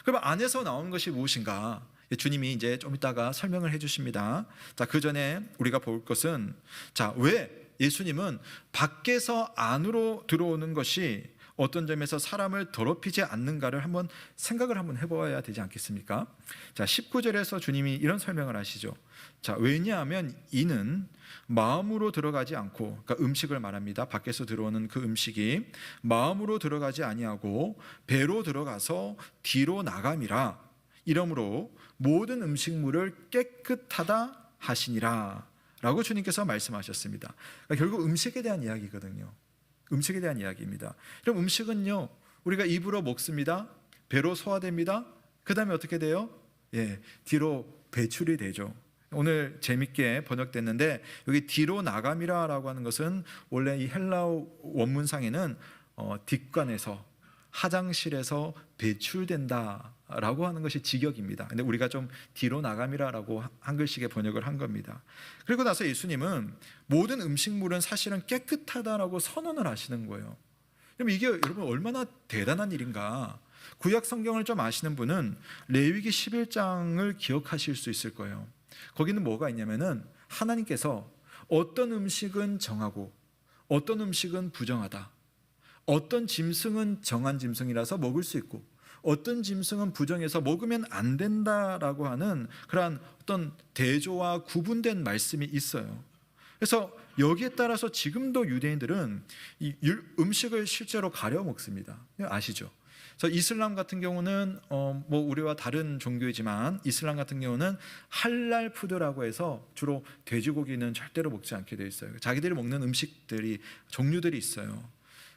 그럼 안에서 나오는 것이 무엇인가? 주님이 이제 좀 이따가 설명을 해주십니다. 자, 그 전에 우리가 볼 것은, 자, 왜 예수님은 밖에서 안으로 들어오는 것이 어떤 점에서 사람을 더럽히지 않는가를 한번 생각을 한번 해봐야 되지 않겠습니까? 자, 19절에서 주님이 이런 설명을 하시죠. 자, 왜냐하면 이는 마음으로 들어가지 않고, 그러니까 음식을 말합니다. 밖에서 들어오는 그 음식이 마음으로 들어가지 아니하고 배로 들어가서 뒤로 나감이라. 이러므로 모든 음식물을 깨끗하다 하시니라 라고 주님께서 말씀하셨습니다. 그러니까 결국 음식에 대한 이야기거든요. 음식에 대한 이야기입니다. 그럼 음식은요, 우리가 입으로 먹습니다. 배로 소화됩니다. 그 다음에 어떻게 돼요? 뒤로 배출이 되죠. 오늘 재밌게 번역됐는데 여기 뒤로 나감이라고 하는 것은 원래 이 헬라어 원문상에는 뒷관에서, 화장실에서 배출된다라고 하는 것이 직역입니다. 근데 우리가 좀 뒤로 나감이라고 한글식의 번역을 한 겁니다. 그리고 나서 예수님은 모든 음식물은 사실은 깨끗하다라고 선언을 하시는 거예요. 그럼 이게 여러분 얼마나 대단한 일인가? 구약 성경을 좀 아시는 분은 레위기 11장을 기억하실 수 있을 거예요. 거기는 뭐가 있냐면은 하나님께서 어떤 음식은 정하고 어떤 음식은 부정하다, 어떤 짐승은 정한 짐승이라서 먹을 수 있고 어떤 짐승은 부정해서 먹으면 안 된다라고 하는 그러한 어떤 대조와 구분된 말씀이 있어요. 그래서 여기에 따라서 지금도 유대인들은 이 음식을 실제로 가려 먹습니다. 아시죠? 그래서 이슬람 같은 경우는 뭐 우리와 다른 종교이지만 이슬람 같은 경우는 할랄 푸드라고 해서 주로 돼지고기는 절대로 먹지 않게 돼 있어요. 자기들이 먹는 음식들이 종류들이 있어요.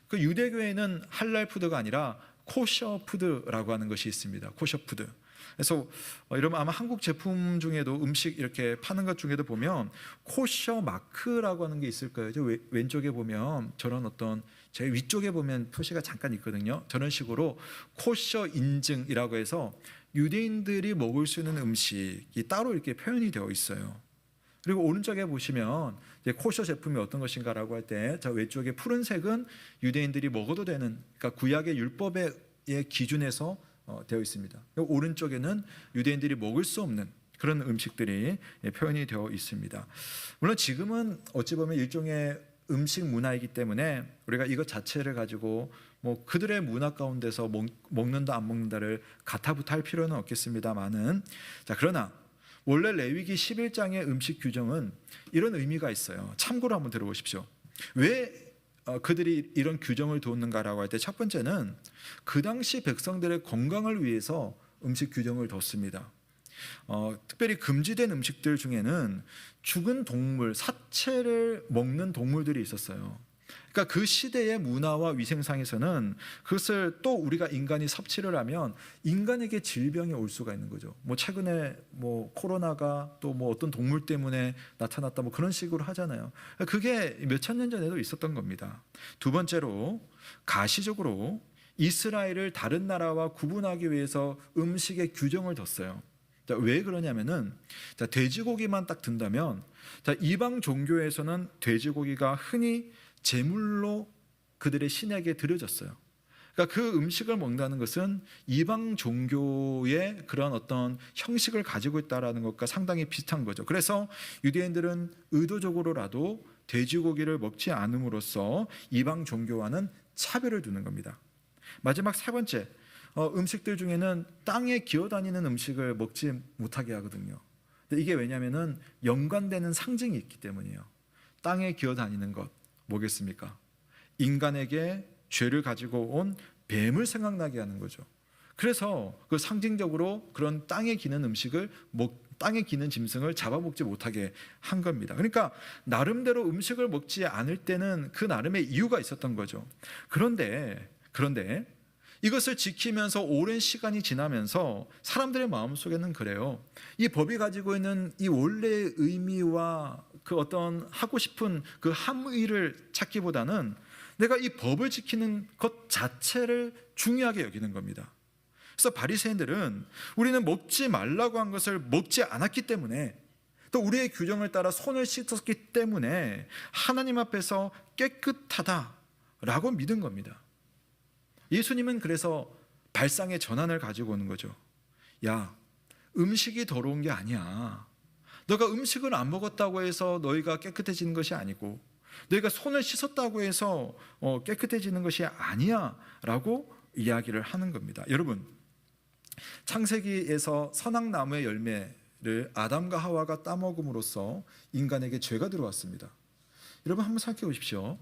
그 유대교에는 할랄 푸드가 아니라 코셔 푸드라고 하는 것이 있습니다. 코셔 푸드. 그래서 이러면 아마 한국 제품 중에도 음식 이렇게 파는 것 중에도 보면 코셔 마크라고 하는 게 있을 거예요. 왼쪽에 보면 저런 어떤 제 위쪽에 보면 표시가 잠깐 있거든요. 저런 식으로 코셔 인증이라고 해서 유대인들이 먹을 수 있는 음식이 따로 이렇게 표현이 되어 있어요. 그리고 오른쪽에 보시면 이제 코셔 제품이 어떤 것인가라고 할 때 저 왼쪽에 푸른색은 유대인들이 먹어도 되는, 그러니까 구약의 율법의 기준에서 되어 있습니다. 오른쪽에는 유대인들이 먹을 수 없는 그런 음식들이 표현이 되어 있습니다. 물론 지금은 어찌 보면 일종의 음식 문화이기 때문에 우리가 이것 자체를 가지고 뭐 그들의 문화 가운데서 먹는다 안 먹는다를 가타부타 할 필요는 없겠습니다만은, 자 그러나 원래 레위기 11장의 음식 규정은 이런 의미가 있어요. 참고로 한번 들어보십시오. 왜 그들이 이런 규정을 두었는가라고 할 때 첫 번째는 그 당시 백성들의 건강을 위해서 음식 규정을 뒀습니다. 특별히 금지된 음식들 중에는 죽은 동물, 사체를 먹는 동물들이 있었어요. 그러니까 그 시대의 문화와 위생상에서는 그것을 또 우리가 인간이 섭취를 하면 인간에게 질병이 올 수가 있는 거죠. 뭐 최근에 뭐 코로나가 또 뭐 어떤 동물 때문에 나타났다 뭐 그런 식으로 하잖아요. 그게 몇천 년 전에도 있었던 겁니다. 두 번째로 가시적으로 이스라엘을 다른 나라와 구분하기 위해서 음식의 규정을 뒀어요. 자, 왜 그러냐면은 자, 돼지고기만 딱 든다면 자, 이방 종교에서는 돼지고기가 흔히 제물로 그들의 신에게 드려졌어요. 그러니까 그 음식을 먹는다는 것은 이방 종교의 그런 어떤 형식을 가지고 있다라는 것과 상당히 비슷한 거죠. 그래서 유대인들은 의도적으로라도 돼지고기를 먹지 않음으로써 이방 종교와는 차별을 두는 겁니다. 마지막 세 번째, 음식들 중에는 땅에 기어다니는 음식을 먹지 못하게 하거든요. 근데 이게 왜냐하면은 연관되는 상징이 있기 때문이에요. 땅에 기어다니는 것 뭐겠습니까? 인간에게 죄를 가지고 온 뱀을 생각나게 하는 거죠. 그래서 그 상징적으로 그런 땅에 기는 음식을 땅에 기는 짐승을 잡아먹지 못하게 한 겁니다. 그러니까 나름대로 음식을 먹지 않을 때는 그 나름의 이유가 있었던 거죠. 그런데 이것을 지키면서 오랜 시간이 지나면서 사람들의 마음속에는 그래요. 이 법이 가지고 있는 이 원래의 의미와 그 어떤 하고 싶은 그 함의를 찾기보다는 내가 이 법을 지키는 것 자체를 중요하게 여기는 겁니다. 그래서 바리새인들은 우리는 먹지 말라고 한 것을 먹지 않았기 때문에, 또 우리의 규정을 따라 손을 씻었기 때문에 하나님 앞에서 깨끗하다라고 믿은 겁니다. 예수님은 그래서 발상의 전환을 가지고 오는 거죠. 야, 음식이 더러운 게 아니야. 너가 음식을 안 먹었다고 해서 너희가 깨끗해지는 것이 아니고, 너희가 손을 씻었다고 해서 깨끗해지는 것이 아니야 라고 이야기를 하는 겁니다. 여러분, 창세기에서 선악나무의 열매를 아담과 하와가 따먹음으로써 인간에게 죄가 들어왔습니다. 여러분 한번 생각해 보십시오.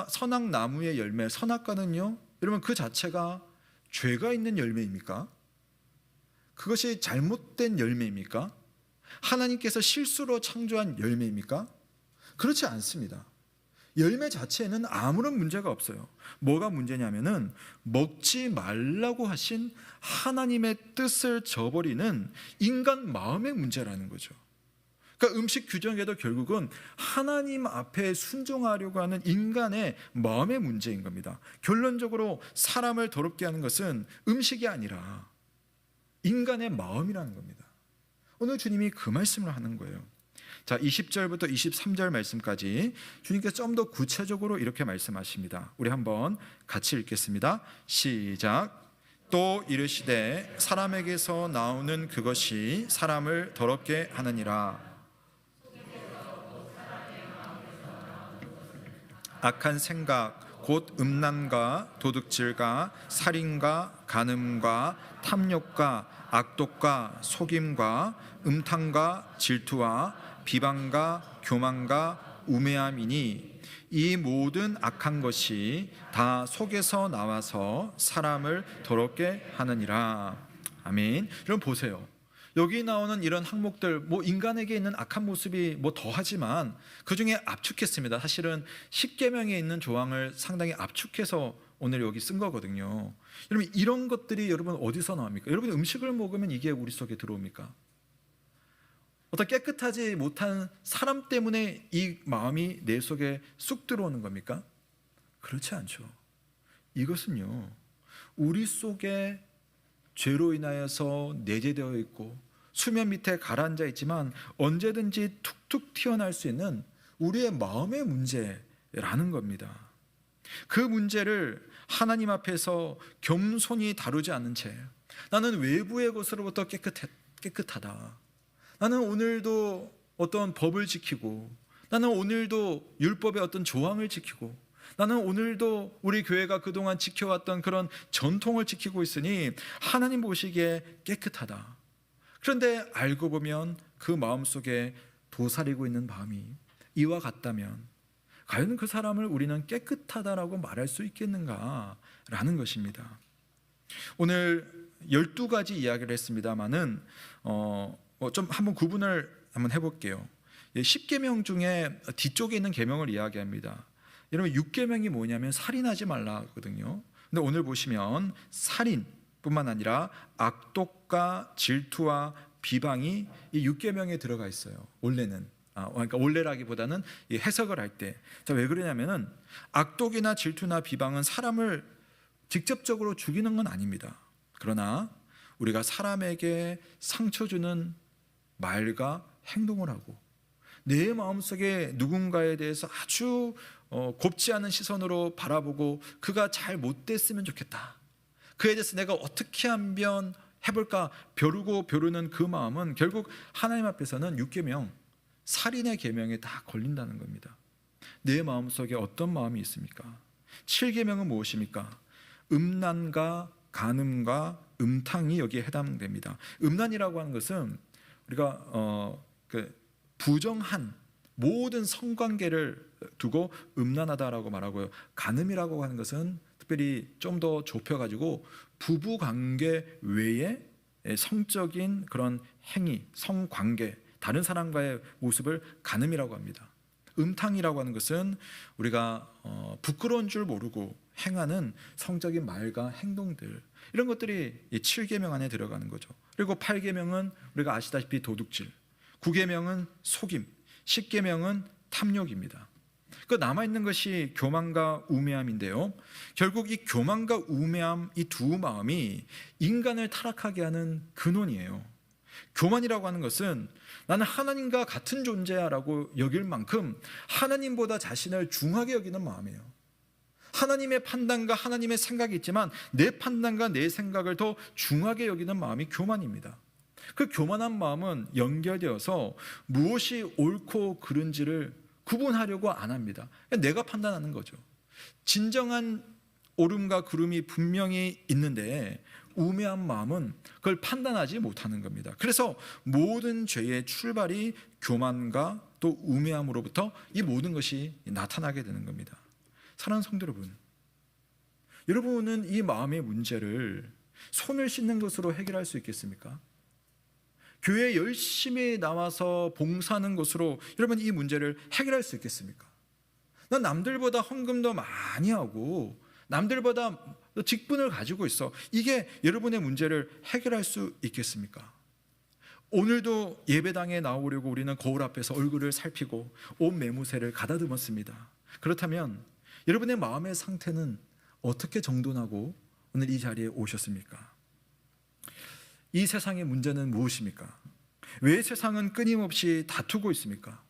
선악나무의 열매, 선악과는요, 여러분 그 자체가 죄가 있는 열매입니까? 그것이 잘못된 열매입니까? 하나님께서 실수로 창조한 열매입니까? 그렇지 않습니다. 열매 자체에는 아무런 문제가 없어요. 뭐가 문제냐면은 먹지 말라고 하신 하나님의 뜻을 저버리는 인간 마음의 문제라는 거죠. 그러니까 음식 규정에도 결국은 하나님 앞에 순종하려고 하는 인간의 마음의 문제인 겁니다. 결론적으로 사람을 더럽게 하는 것은 음식이 아니라 인간의 마음이라는 겁니다. 오늘 주님이 그 말씀을 하는 거예요. 자, 20절부터 23절 말씀까지 주님께서 좀 더 구체적으로 이렇게 말씀하십니다. 우리 한번 같이 읽겠습니다. 시작. 또 이르시되 사람에게서 나오는 그것이 사람을 더럽게 하느니라. 악한 생각 곧 음란과 도둑질과 살인과 간음과 탐욕과 악독과 속임과 음탕과 질투와 비방과 교만과 우매함이니 이 모든 악한 것이 다 속에서 나와서 사람을 더럽게 하느니라. 아멘. 여러분 보세요. 여기 나오는 이런 항목들, 뭐 인간에게 있는 악한 모습이 뭐 더하지만 그 중에 압축했습니다. 사실은 십계명에 있는 조항을 상당히 압축해서 오늘 여기 쓴 거거든요. 여러분 이런 것들이 여러분 어디서 나옵니까? 여러분 음식을 먹으면 이게 우리 속에 들어옵니까? 어떤 깨끗하지 못한 사람 때문에 이 마음이 내 속에 쑥 들어오는 겁니까? 그렇지 않죠. 이것은요, 우리 속에 죄로 인하여서 내재되어 있고 수면 밑에 가라앉아 있지만 언제든지 툭툭 튀어나올 수 있는 우리의 마음의 문제라는 겁니다. 그 문제를 하나님 앞에서 겸손히 다루지 않는 채 나는 외부의 것으로부터 깨끗하다. 나는 오늘도 어떤 법을 지키고, 나는 오늘도 율법의 어떤 조항을 지키고, 나는 오늘도 우리 교회가 그동안 지켜왔던 그런 전통을 지키고 있으니 하나님 보시기에 깨끗하다. 그런데 알고 보면 그 마음속에 도사리고 있는 마음이 이와 같다면 과연 그 사람을 우리는 깨끗하다라고 말할 수 있겠는가라는 것입니다. 오늘 12가지 이야기를 했습니다마는 좀 한번 구분을 한번 해볼게요. 10계명 중에 뒤쪽에 있는 계명을 이야기합니다. 여러분 6계명이 뭐냐면 살인하지 말라거든요. 근데 오늘 보시면 살인뿐만 아니라 악독과 질투와 비방이 이 6계명에 들어가 있어요. 원래는 그러니까 원래라기보다는 이 해석을 할 때, 왜 그러냐면은 악독이나 질투나 비방은 사람을 직접적으로 죽이는 건 아닙니다. 그러나 우리가 사람에게 상처 주는 말과 행동을 하고 내 마음속에 누군가에 대해서 아주 곱지 않은 시선으로 바라보고 그가 잘 못됐으면 좋겠다, 그에 대해서 내가 어떻게 하면 해볼까 벼르는 그 마음은 결국 하나님 앞에서는 6계명 살인의 계명에 다 걸린다는 겁니다. 내 마음속에 어떤 마음이 있습니까? 7계명은 무엇입니까? 음란과 간음과 음탕이 여기에 해당됩니다. 음란이라고 하는 것은 우리가 부정한 모든 성관계를 두고 음란하다라고 말하고요. 간음이라고 하는 것은 특별히 좀 더 좁혀가지고 부부관계 외에 성적인 그런 행위, 성관계, 다른 사람과의 모습을 간음이라고 합니다. 음탕이라고 하는 것은 우리가 부끄러운 줄 모르고 행하는 성적인 말과 행동들, 이런 것들이 7계명 안에 들어가는 거죠. 그리고 8계명은 우리가 아시다시피 도둑질, 9계명은 속임, 10계명은 탐욕입니다. 그 남아있는 것이 교만과 우매함인데요, 결국 이 교만과 우매함, 이 두 마음이 인간을 타락하게 하는 근원이에요. 교만이라고 하는 것은 나는 하나님과 같은 존재야 라고 여길 만큼 하나님보다 자신을 중하게 여기는 마음이에요. 하나님의 판단과 하나님의 생각이 있지만 내 판단과 내 생각을 더 중하게 여기는 마음이 교만입니다. 그 교만한 마음은 연결되어서 무엇이 옳고 그른지를 구분하려고 안 합니다. 내가 판단하는 거죠. 진정한 옳음과 그름이 분명히 있는데 우매한 마음은 그걸 판단하지 못하는 겁니다. 그래서 모든 죄의 출발이 교만과 또 우매함으로부터 이 모든 것이 나타나게 되는 겁니다. 사랑하는 성도 여러분, 여러분은 이 마음의 문제를 손을 씻는 것으로 해결할 수 있겠습니까? 교회에 열심히 나와서 봉사하는 것으로 여러분 이 문제를 해결할 수 있겠습니까? 난 남들보다 헌금도 많이 하고 남들보다 직분을 가지고 있어, 이게 여러분의 문제를 해결할 수 있겠습니까? 오늘도 예배당에 나오려고 우리는 거울 앞에서 얼굴을 살피고 옷 매무새를 가다듬었습니다. 그렇다면 여러분의 마음의 상태는 어떻게 정돈하고 오늘 이 자리에 오셨습니까? 이 세상의 문제는 무엇입니까? 왜 세상은 끊임없이 다투고 있습니까?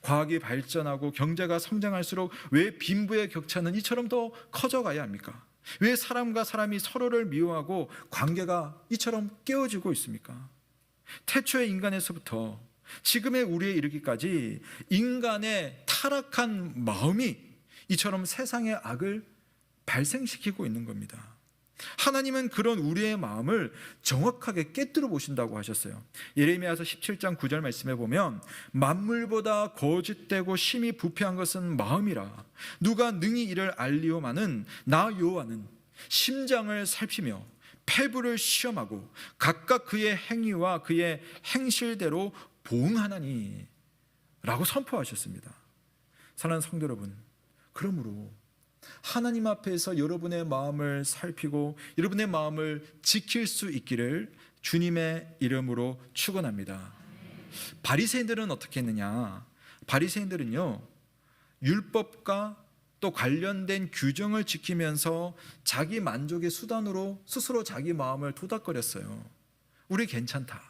과학이 발전하고 경제가 성장할수록 왜 빈부의 격차는 이처럼 더 커져가야 합니까? 왜 사람과 사람이 서로를 미워하고 관계가 이처럼 깨어지고 있습니까? 태초의 인간에서부터 지금의 우리에 이르기까지 인간의 타락한 마음이 이처럼 세상의 악을 발생시키고 있는 겁니다. 하나님은 그런 우리의 마음을 정확하게 깨뜨려 보신다고 하셨어요. 예레미야서 17장 9절 말씀에 보면 만물보다 거짓되고 심히 부패한 것은 마음이라. 누가 능히 이를 알리오마는 나 여호와는 심장을 살피며 폐부를 시험하고 각각 그의 행위와 그의 행실대로 보응하나니 라고 선포하셨습니다. 사랑하는 성도 여러분, 그러므로 하나님 앞에서 여러분의 마음을 살피고 여러분의 마음을 지킬 수 있기를 주님의 이름으로 축원합니다. 바리새인들은 어떻게 했느냐? 바리새인들은요, 율법과 또 관련된 규정을 지키면서 자기 만족의 수단으로 스스로 자기 마음을 토닥거렸어요. 우리 괜찮다,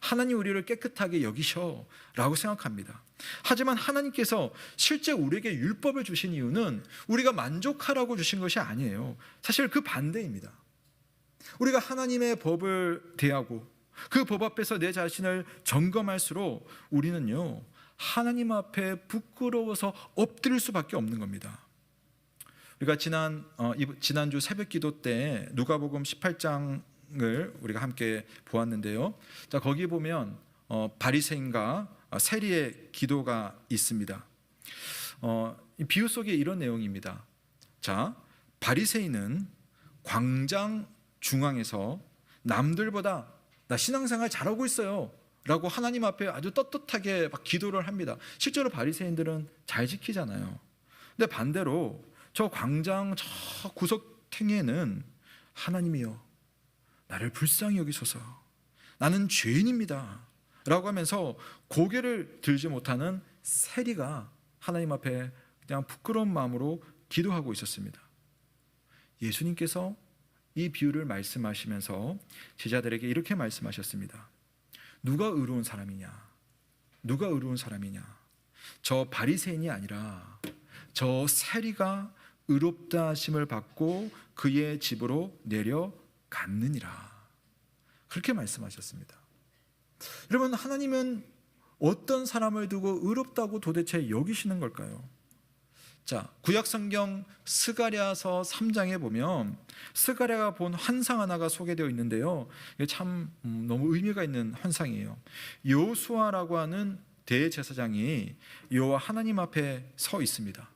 하나님 우리를 깨끗하게 여기셔 라고 생각합니다. 하지만 하나님께서 실제 우리에게 율법을 주신 이유는 우리가 만족하라고 주신 것이 아니에요. 사실 그 반대입니다. 우리가 하나님의 법을 대하고 그 법 앞에서 내 자신을 점검할수록 우리는요, 하나님 앞에 부끄러워서 엎드릴 수밖에 없는 겁니다. 우리가 지난주 새벽 기도 때 누가복음 18장을 우리가 함께 보았는데요. 자, 거기 보면 바리새인과 세리의 기도가 있습니다. 이 비유 속에 이런 내용입니다. 자, 바리새인은 광장 중앙에서 남들보다 나 신앙생활 잘하고 있어요 라고 하나님 앞에 아주 떳떳하게 막 기도를 합니다. 실제로 바리새인들은 잘 지키잖아요. 근데 반대로 저 광장 저 구석탱이에는 하나님이여 나를 불쌍히 여기소서, 나는 죄인입니다 라고 하면서 고개를 들지 못하는 세리가 하나님 앞에 그냥 부끄러운 마음으로 기도하고 있었습니다. 예수님께서 이 비유를 말씀하시면서 제자들에게 이렇게 말씀하셨습니다. 누가 의로운 사람이냐? 누가 의로운 사람이냐? 저 바리새인이 아니라 저 세리가 의롭다 하심을 받고 그의 집으로 내려갔느니라. 그렇게 말씀하셨습니다. 여러분, 하나님은 어떤 사람을 두고 의롭다고 도대체 여기시는 걸까요? 자, 구약성경 스가랴서 3장에 보면 스가랴가 본 환상 하나가 소개되어 있는데요, 이게 참 너무 의미가 있는 환상이에요. 여호수아라고 하는 대제사장이 여호와 하나님 앞에 서 있습니다.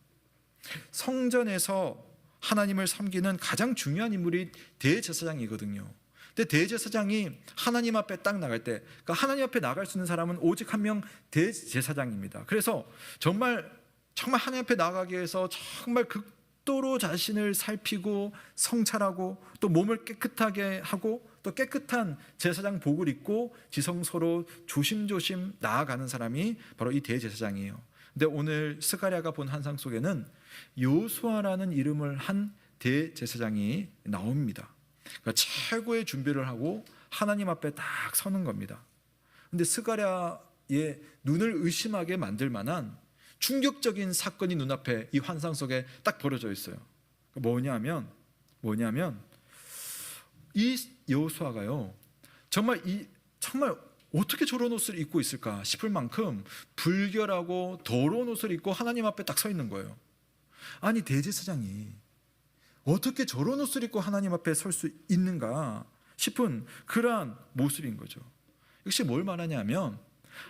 성전에서 하나님을 섬기는 가장 중요한 인물이 대제사장이거든요. 근데 대제사장이 하나님 앞에 딱 나갈 때, 그러니까 하나님 앞에 나갈 수 있는 사람은 오직 한 명, 대제사장입니다. 그래서 정말 하나님 앞에 나가기 위해서 정말 극도로 자신을 살피고 성찰하고 또 몸을 깨끗하게 하고 또 깨끗한 제사장 복을 입고 지성소로 조심조심 나아가는 사람이 바로 이 대제사장이에요. 근데 오늘 스가랴가 본 환상 속에는 여호수아라는 이름을 한 대제사장이 나옵니다. 그러니까 최고의 준비를 하고 하나님 앞에 딱 서는 겁니다. 근데 스가랴의 눈을 의심하게 만들 만한 충격적인 사건이 눈앞에 이 환상 속에 딱 벌어져 있어요. 뭐냐면 이 여호수아가요, 정말 어떻게 저런 옷을 입고 있을까 싶을 만큼 불결하고 더러운 옷을 입고 하나님 앞에 딱 서 있는 거예요. 아니, 대제사장이 어떻게 저런 옷을 입고 하나님 앞에 설 수 있는가 싶은 그러한 모습인 거죠. 역시 뭘 말하냐면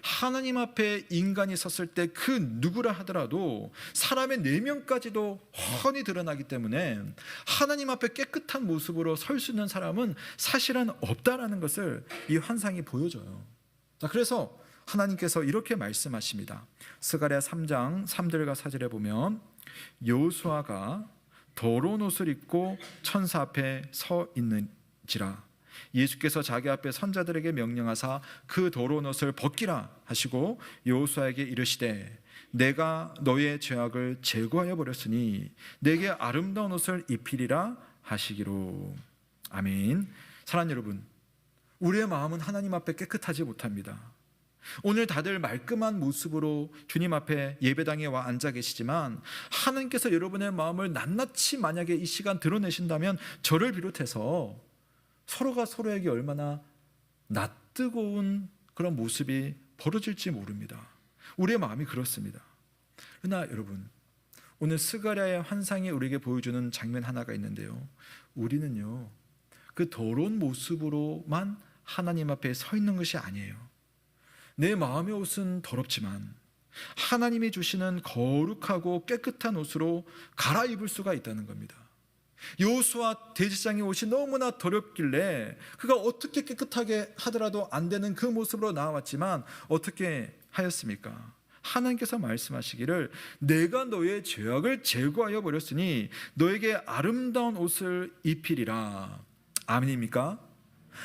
하나님 앞에 인간이 섰을 때 그 누구라 하더라도 사람의 내면까지도 훤히 드러나기 때문에 하나님 앞에 깨끗한 모습으로 설 수 있는 사람은 사실은 없다라는 것을 이 환상이 보여줘요. 자, 그래서 하나님께서 이렇게 말씀하십니다. 스가랴 3장 3절과 4절에 보면 여호수아가 더러운 옷을 입고 천사 앞에 서 있는지라. 예수께서 자기 앞에 선자들에게 명령하사 그 더러운 옷을 벗기라 하시고 여호수아에게 이르시되 내가 너의 죄악을 제거하여 버렸으니 내게 아름다운 옷을 입히리라 하시기로. 아멘. 사랑하는 여러분, 우리의 마음은 하나님 앞에 깨끗하지 못합니다. 오늘 다들 말끔한 모습으로 주님 앞에 예배당에 와 앉아 계시지만 하나님께서 여러분의 마음을 낱낱이 만약에 이 시간 드러내신다면 저를 비롯해서 서로가 서로에게 얼마나 낯뜨거운 그런 모습이 벌어질지 모릅니다. 우리의 마음이 그렇습니다. 그러나 여러분, 오늘 스가랴의 환상이 우리에게 보여주는 장면 하나가 있는데요, 우리는요 그 더러운 모습으로만 하나님 앞에 서 있는 것이 아니에요. 내 마음의 옷은 더럽지만 하나님이 주시는 거룩하고 깨끗한 옷으로 갈아입을 수가 있다는 겁니다. 여호수아 대제사장의 옷이 너무나 더럽길래 그가 어떻게 깨끗하게 하더라도 안 되는 그 모습으로 나왔지만 어떻게 하였습니까? 하나님께서 말씀하시기를 내가 너의 죄악을 제거하여 버렸으니 너에게 아름다운 옷을 입히리라. 아멘입니까?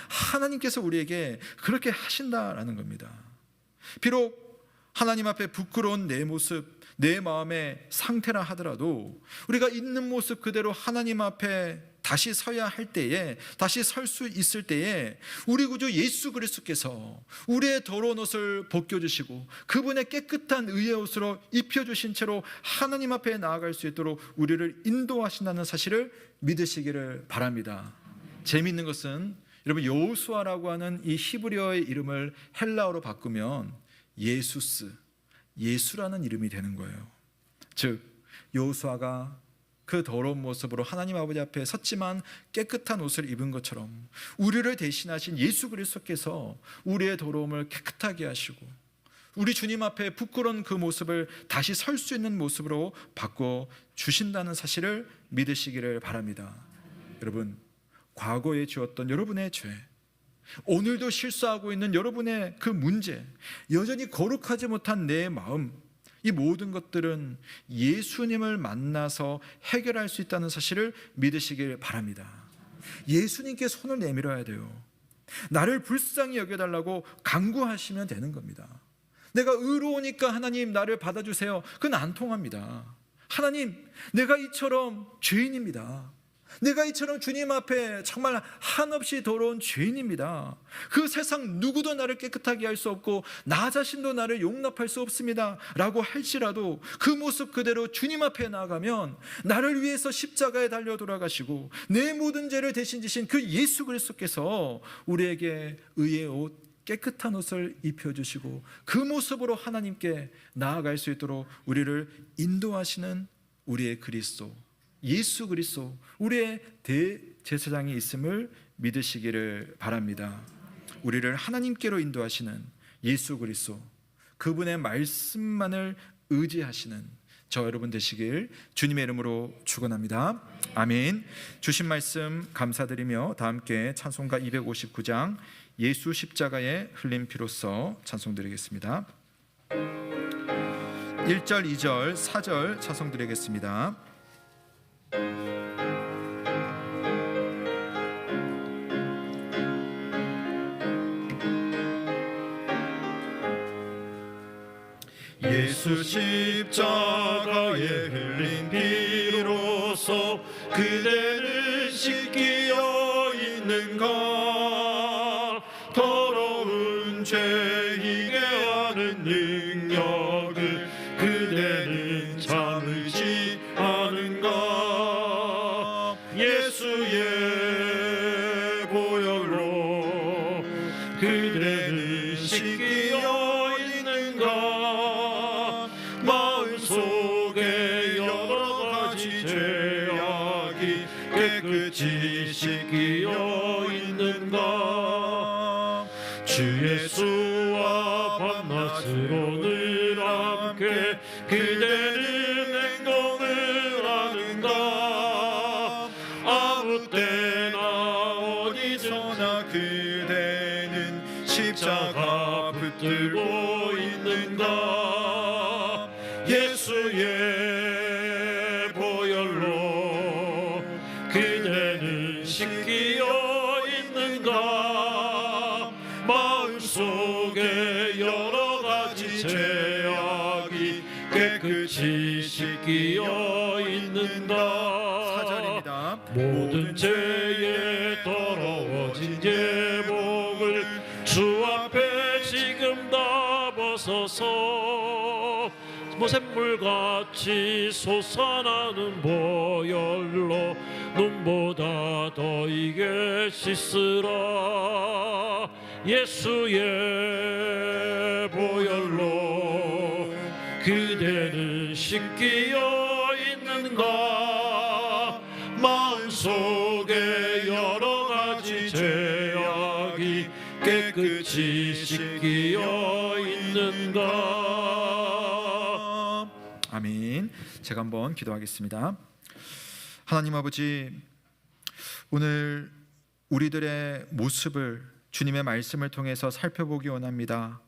하나님께서 우리에게 그렇게 하신다라는 겁니다. 비록 하나님 앞에 부끄러운 내 모습, 내 마음의 상태라 하더라도 우리가 있는 모습 그대로 하나님 앞에 다시 서야 할 때에, 다시 설 수 있을 때에 우리 구주 예수 그리스도께서 우리의 더러운 옷을 벗겨주시고 그분의 깨끗한 의의 옷으로 입혀주신 채로 하나님 앞에 나아갈 수 있도록 우리를 인도하신다는 사실을 믿으시기를 바랍니다. 재미있는 것은 여러분, 여호수아라고 하는 이 히브리어의 이름을 헬라어로 바꾸면 예수스, 예수라는 이름이 되는 거예요. 즉 여호수아가 그 더러운 모습으로 하나님 아버지 앞에 섰지만 깨끗한 옷을 입은 것처럼 우리를 대신하신 예수 그리스도께서 우리의 더러움을 깨끗하게 하시고 우리 주님 앞에 부끄러운 그 모습을 다시 설 수 있는 모습으로 바꿔 주신다는 사실을 믿으시기를 바랍니다. 여러분, 과거에 지었던 여러분의 죄, 오늘도 실수하고 있는 여러분의 그 문제, 여전히 거룩하지 못한 내 마음, 이 모든 것들은 예수님을 만나서 해결할 수 있다는 사실을 믿으시길 바랍니다. 예수님께 손을 내밀어야 돼요. 나를 불쌍히 여겨달라고 간구하시면 되는 겁니다. 내가 의로우니까 하나님 나를 받아주세요, 그건 안 통합니다. 하나님, 내가 이처럼 죄인입니다. 내가 이처럼 주님 앞에 정말 한없이 더러운 죄인입니다. 그 세상 누구도 나를 깨끗하게 할 수 없고 나 자신도 나를 용납할 수 없습니다 라고 할지라도 그 모습 그대로 주님 앞에 나아가면 나를 위해서 십자가에 달려 돌아가시고 내 모든 죄를 대신 지신 그 예수 그리스도께서 우리에게 의의 옷, 깨끗한 옷을 입혀주시고 그 모습으로 하나님께 나아갈 수 있도록 우리를 인도하시는 우리의 그리스도, 예수 그리스도, 우리의 대제사장이 있음을 믿으시기를 바랍니다. 우리를 하나님께로 인도하시는 예수 그리스도, 그분의 말씀만을 의지하시는 저 여러분 되시길 주님의 이름으로 축원합니다. 아멘. 주신 말씀 감사드리며 다 함께 찬송가 259장 예수 십자가에 흘린 피로써 찬송드리겠습니다. 1절, 2절, 4절 찬송드리겠습니다. 예수 십자가에 흘린 피로써 그대를 씻기어 있는가. 더러운 죄이게 하는 능력을 그대는 참으지 않은가. 예수의 보혈로 그대는 씻기어 있는가. 마음속에 여러 가지 죄악이 깨끗이 씻기어 있는가. 주 예수와 밤낮으로 늘 함께 그대는 행동을 하는가. 아무 때나 어디서나 그대는 십자가 붙들고 있는가. 예수의 보혈로 그대는 씻기어 있는가. 마음속에 여러 가지 죄악이 깨끗이 씻기어 있는가. 4절입니다. 모든 죄에 더러워진 제목을 주 앞에 지금 다 벗어서 샘물같이 솟아나는 보혈로 눈보다 더 이게 씻으라. 예수의 보혈로 그대는 씻기어 마음속에 여러 가지 죄악이 깨끗이 씻기어 있는가. 아멘. 제가 한번 기도하겠습니다. 하나님 아버지, 오늘 우리들의 모습을 주님의 말씀을 통해서 살펴보기 원합니다.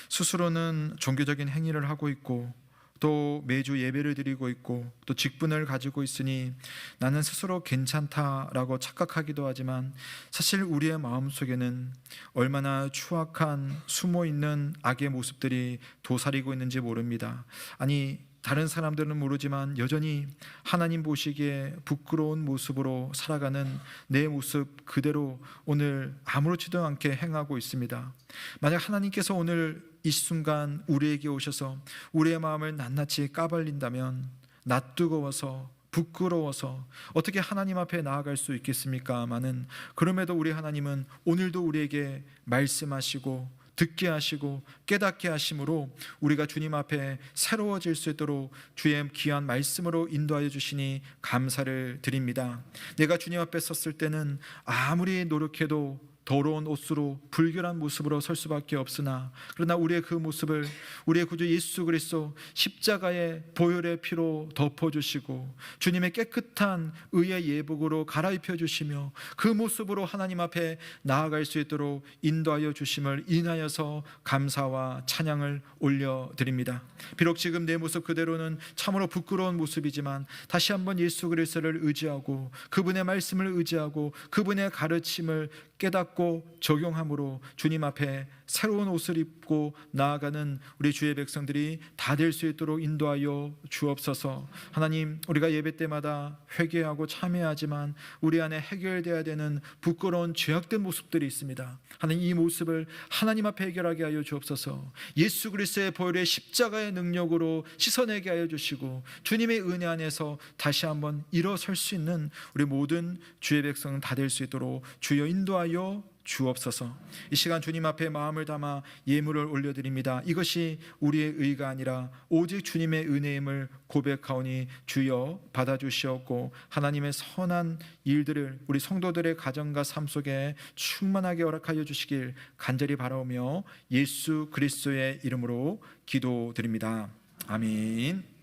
스스로는 종교적인 행위를 하고 있고 또 매주 예배를 드리고 있고 또 직분을 가지고 있으니 나는 스스로 괜찮다라고 착각하기도 하지만 사실 우리의 마음속에는 얼마나 추악한 숨어있는 악의 모습들이 도사리고 있는지 모릅니다. 아니, 다른 사람들은 모르지만 여전히 하나님 보시기에 부끄러운 모습으로 살아가는 내 모습 그대로 오늘 아무렇지도 않게 행하고 있습니다. 만약 하나님께서 오늘 이 순간 우리에게 오셔서 우리의 마음을 낱낱이 까발린다면 낯뜨거워서 부끄러워서 어떻게 하나님 앞에 나아갈 수 있겠습니까마는, 그럼에도 우리 하나님은 오늘도 우리에게 말씀하시고 듣게 하시고 깨닫게 하심으로 우리가 주님 앞에 새로워질 수 있도록 주의 귀한 말씀으로 인도하여 주시니 감사를 드립니다. 내가 주님 앞에 섰을 때는 아무리 노력해도 더러운 옷으로 불결한 모습으로 설 수밖에 없으나, 그러나 우리의 그 모습을 우리의 구주 예수 그리스도 십자가의 보혈의 피로 덮어주시고 주님의 깨끗한 의의 예복으로 갈아입혀 주시며 그 모습으로 하나님 앞에 나아갈 수 있도록 인도하여 주심을 인하여서 감사와 찬양을 올려드립니다. 비록 지금 내 모습 그대로는 참으로 부끄러운 모습이지만 다시 한번 예수 그리스도를 의지하고 그분의 말씀을 의지하고 그분의 가르침을 깨닫고 적용함으로 주님 앞에 새로운 옷을 입고 나아가는 우리 주의 백성들이 다 될 수 있도록 인도하여 주옵소서. 하나님, 우리가 예배 때마다 회개하고 참회하지만 우리 안에 해결되어야 되는 부끄러운 죄악된 모습들이 있습니다. 하나님, 이 모습을 하나님 앞에 해결하게 하여 주옵소서. 예수 그리스도의 보혈의 십자가의 능력으로 씻어내게 하여 주시고 주님의 은혜 안에서 다시 한번 일어설 수 있는 우리 모든 주의 백성 다 될 수 있도록 주여 인도하여 주옵소서. 이 시간 주님 앞에 마음을 담아 예물을 올려드립니다. 이것이 우리의 의가 아니라 오직 주님의 은혜임을 고백하오니 주여 받아주시옵고 하나님의 선한 일들을 우리 성도들의 가정과 삶 속에 충만하게 허락하여 주시길 간절히 바라오며 예수 그리스도의 이름으로 기도드립니다. 아멘.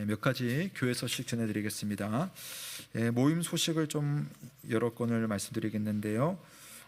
몇 가지 교회 소식 전해드리겠습니다. 모임 소식을 좀 여러 건을 말씀드리겠는데요.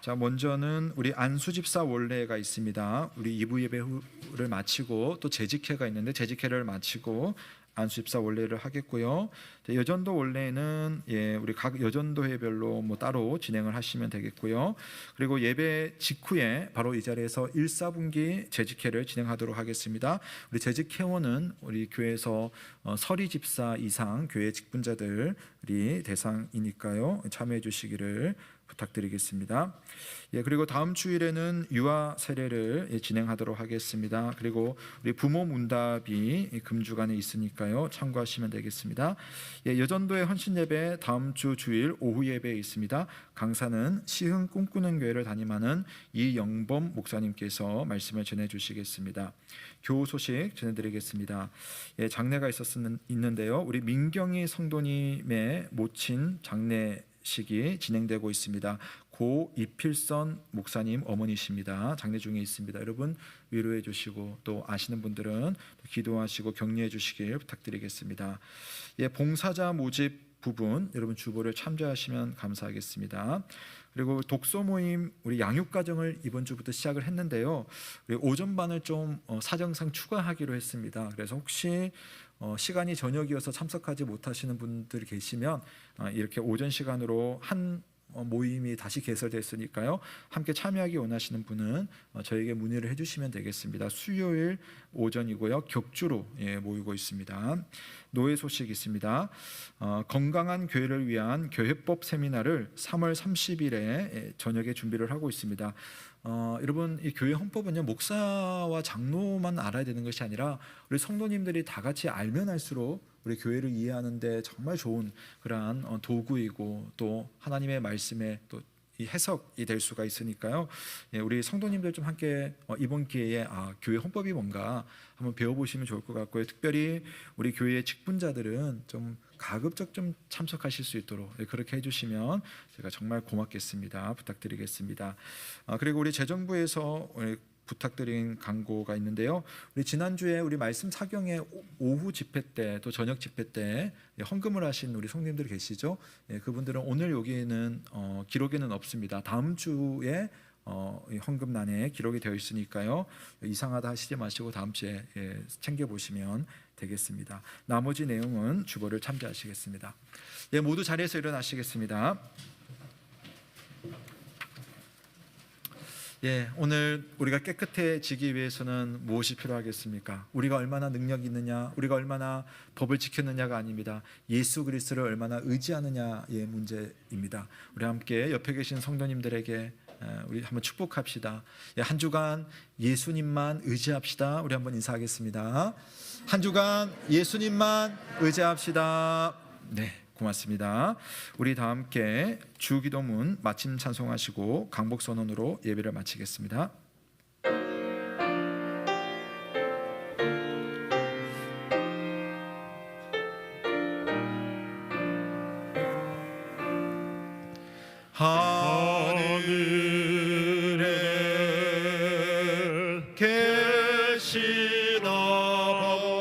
자, 먼저는 우리 안수집사 원례가 있습니다. 우리 2부 예배를 마치고 또 재직회가 있는데 재직회를 마치고 안수집사 원례를 하겠고요. 여전도 원례는 우리 각 여전도회별로 따로 진행을 하시면 되겠고요. 그리고 예배 직후에 바로 이 자리에서 1사분기 재직회를 진행하도록 하겠습니다. 우리 재직회원은 우리 교회에서 서리 집사 이상 교회 직분자들이 대상이니까요. 참여해 주시기를 부탁드리겠습니다. 그리고 다음 주일에는 유아 세례를 진행하도록 하겠습니다. 그리고 우리 부모 문답이 금주간에 있으니까요. 참고하시면 되겠습니다. 여전도의 헌신 예배 다음 주 주일 오후 예배에 있습니다. 강사는 시흥 꿈꾸는 교회를 담임하는 이영범 목사님께서 말씀을 전해 주시겠습니다. 교우 소식 전해드리겠습니다. 장례가 있는데요. 우리 민경희 성도님의 모친 장례식이 진행되고 있습니다. 고 이필선 목사님 어머니십니다. 장례 중에 있습니다. 여러분 위로해 주시고 또 아시는 분들은 기도하시고 격려해 주시길 부탁드리겠습니다. 봉사자 모집 부분 여러분 주보를 참조하시면 감사하겠습니다. 그리고 독서 모임 우리 양육가정을 이번 주부터 시작을 했는데요. 우리 오전반을 좀 사정상 추가하기로 했습니다. 그래서 혹시 시간이 저녁이어서 참석하지 못하시는 분들 계시면 이렇게 오전 시간으로 한 모임이 다시 개설됐으니까요. 함께 참여하기 원하시는 분은 저에게 문의를 해주시면 되겠습니다. 수요일 오전이고요. 격주로 모이고 있습니다. 노예 소식 있습니다. 건강한 교회를 위한 교회법 세미나를 3월 30일에 저녁에 준비를 하고 있습니다. 여러분 이 교회 헌법은요 목사와 장로만 알아야 되는 것이 아니라 우리 성도님들이 다 같이 알면 할수록 우리 교회를 이해하는데 정말 좋은 그러한 도구이고 또 하나님의 말씀에 또 이 해석이 될 수가 있으니까요. 예, 우리 성도님들 좀 함께 이번 기회에 교회 헌법이 뭔가 한번 배워보시면 좋을 것 같고요. 특별히 우리 교회의 직분자들은 좀 가급적 좀 참석하실 수 있도록 그렇게 해주시면 제가 정말 고맙겠습니다. 부탁드리겠습니다. 그리고 우리 재정부에서 부탁드린 광고가 있는데요. 우리 지난주에 우리 말씀 사경의 오후 집회 때 또 저녁 집회 때 헌금을 하신 우리 성도님들 계시죠? 그분들은 오늘 여기에는 기록에는 없습니다. 다음 주에 헌금란에 기록이 되어 있으니까요. 이상하다 하시지 마시고 다음 주에 챙겨 보시면 되겠습니다. 나머지 내용은 주보를 참조하시겠습니다. 모두 자리에서 일어나시겠습니다. 오늘 우리가 깨끗해지기 위해서는 무엇이 필요하겠습니까? 우리가 얼마나 능력이 있느냐, 우리가 얼마나 법을 지켰느냐가 아닙니다. 예수 그리스도를 얼마나 의지하느냐의 문제입니다. 우리 함께 옆에 계신 성도님들에게 우리 한번 축복합시다. 한 주간 예수님만 의지합시다. 우리 한번 인사하겠습니다. 한 주간 예수님만 의지합시다. 네, 고맙습니다. 우리 다 함께 주기도문 마침 찬송하시고 강복선언으로 예배를 마치겠습니다. 하늘에 계신 아버지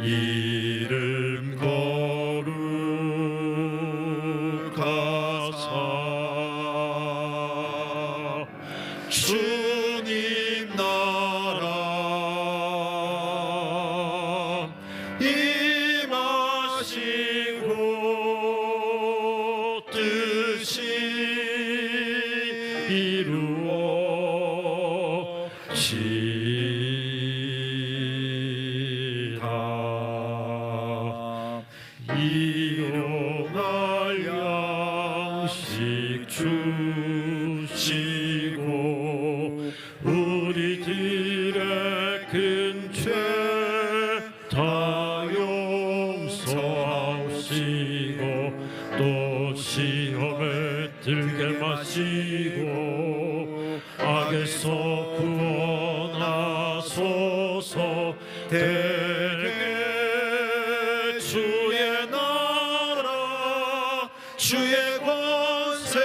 이름 거룩하사 주님 나라 임하시고 뜻이 이루어지다. 일용할 양식 주시고 우리들의 큰 죄 다 용서하시고 또 시험에 들게 마시고 악에서 구원하소서. 대개 주의 나라 주의 권세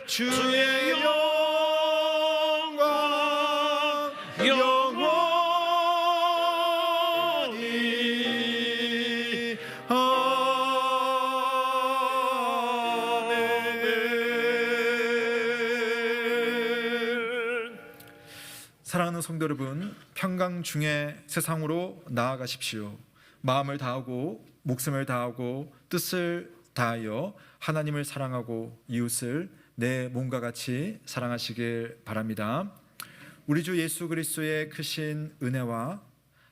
주의 영광 영원히 아멘. 사랑하는 성도 여러분, 평강 중에 세상으로 나아가십시오. 마음을 다하고 목숨을 다하고 뜻을 다하여 하나님을 사랑하고 이웃을 내 몸과 같이 사랑하시길 바랍니다. 우리 주 예수 그리스도의 크신 은혜와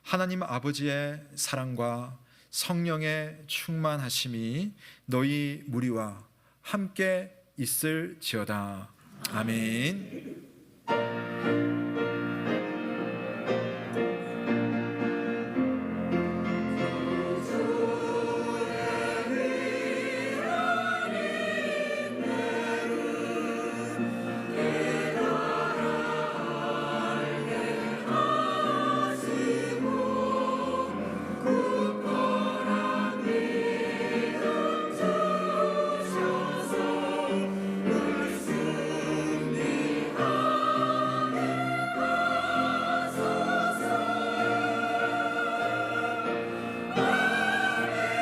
하나님 아버지의 사랑과 성령의 충만하심이 너희 무리와 함께 있을지어다. 아멘.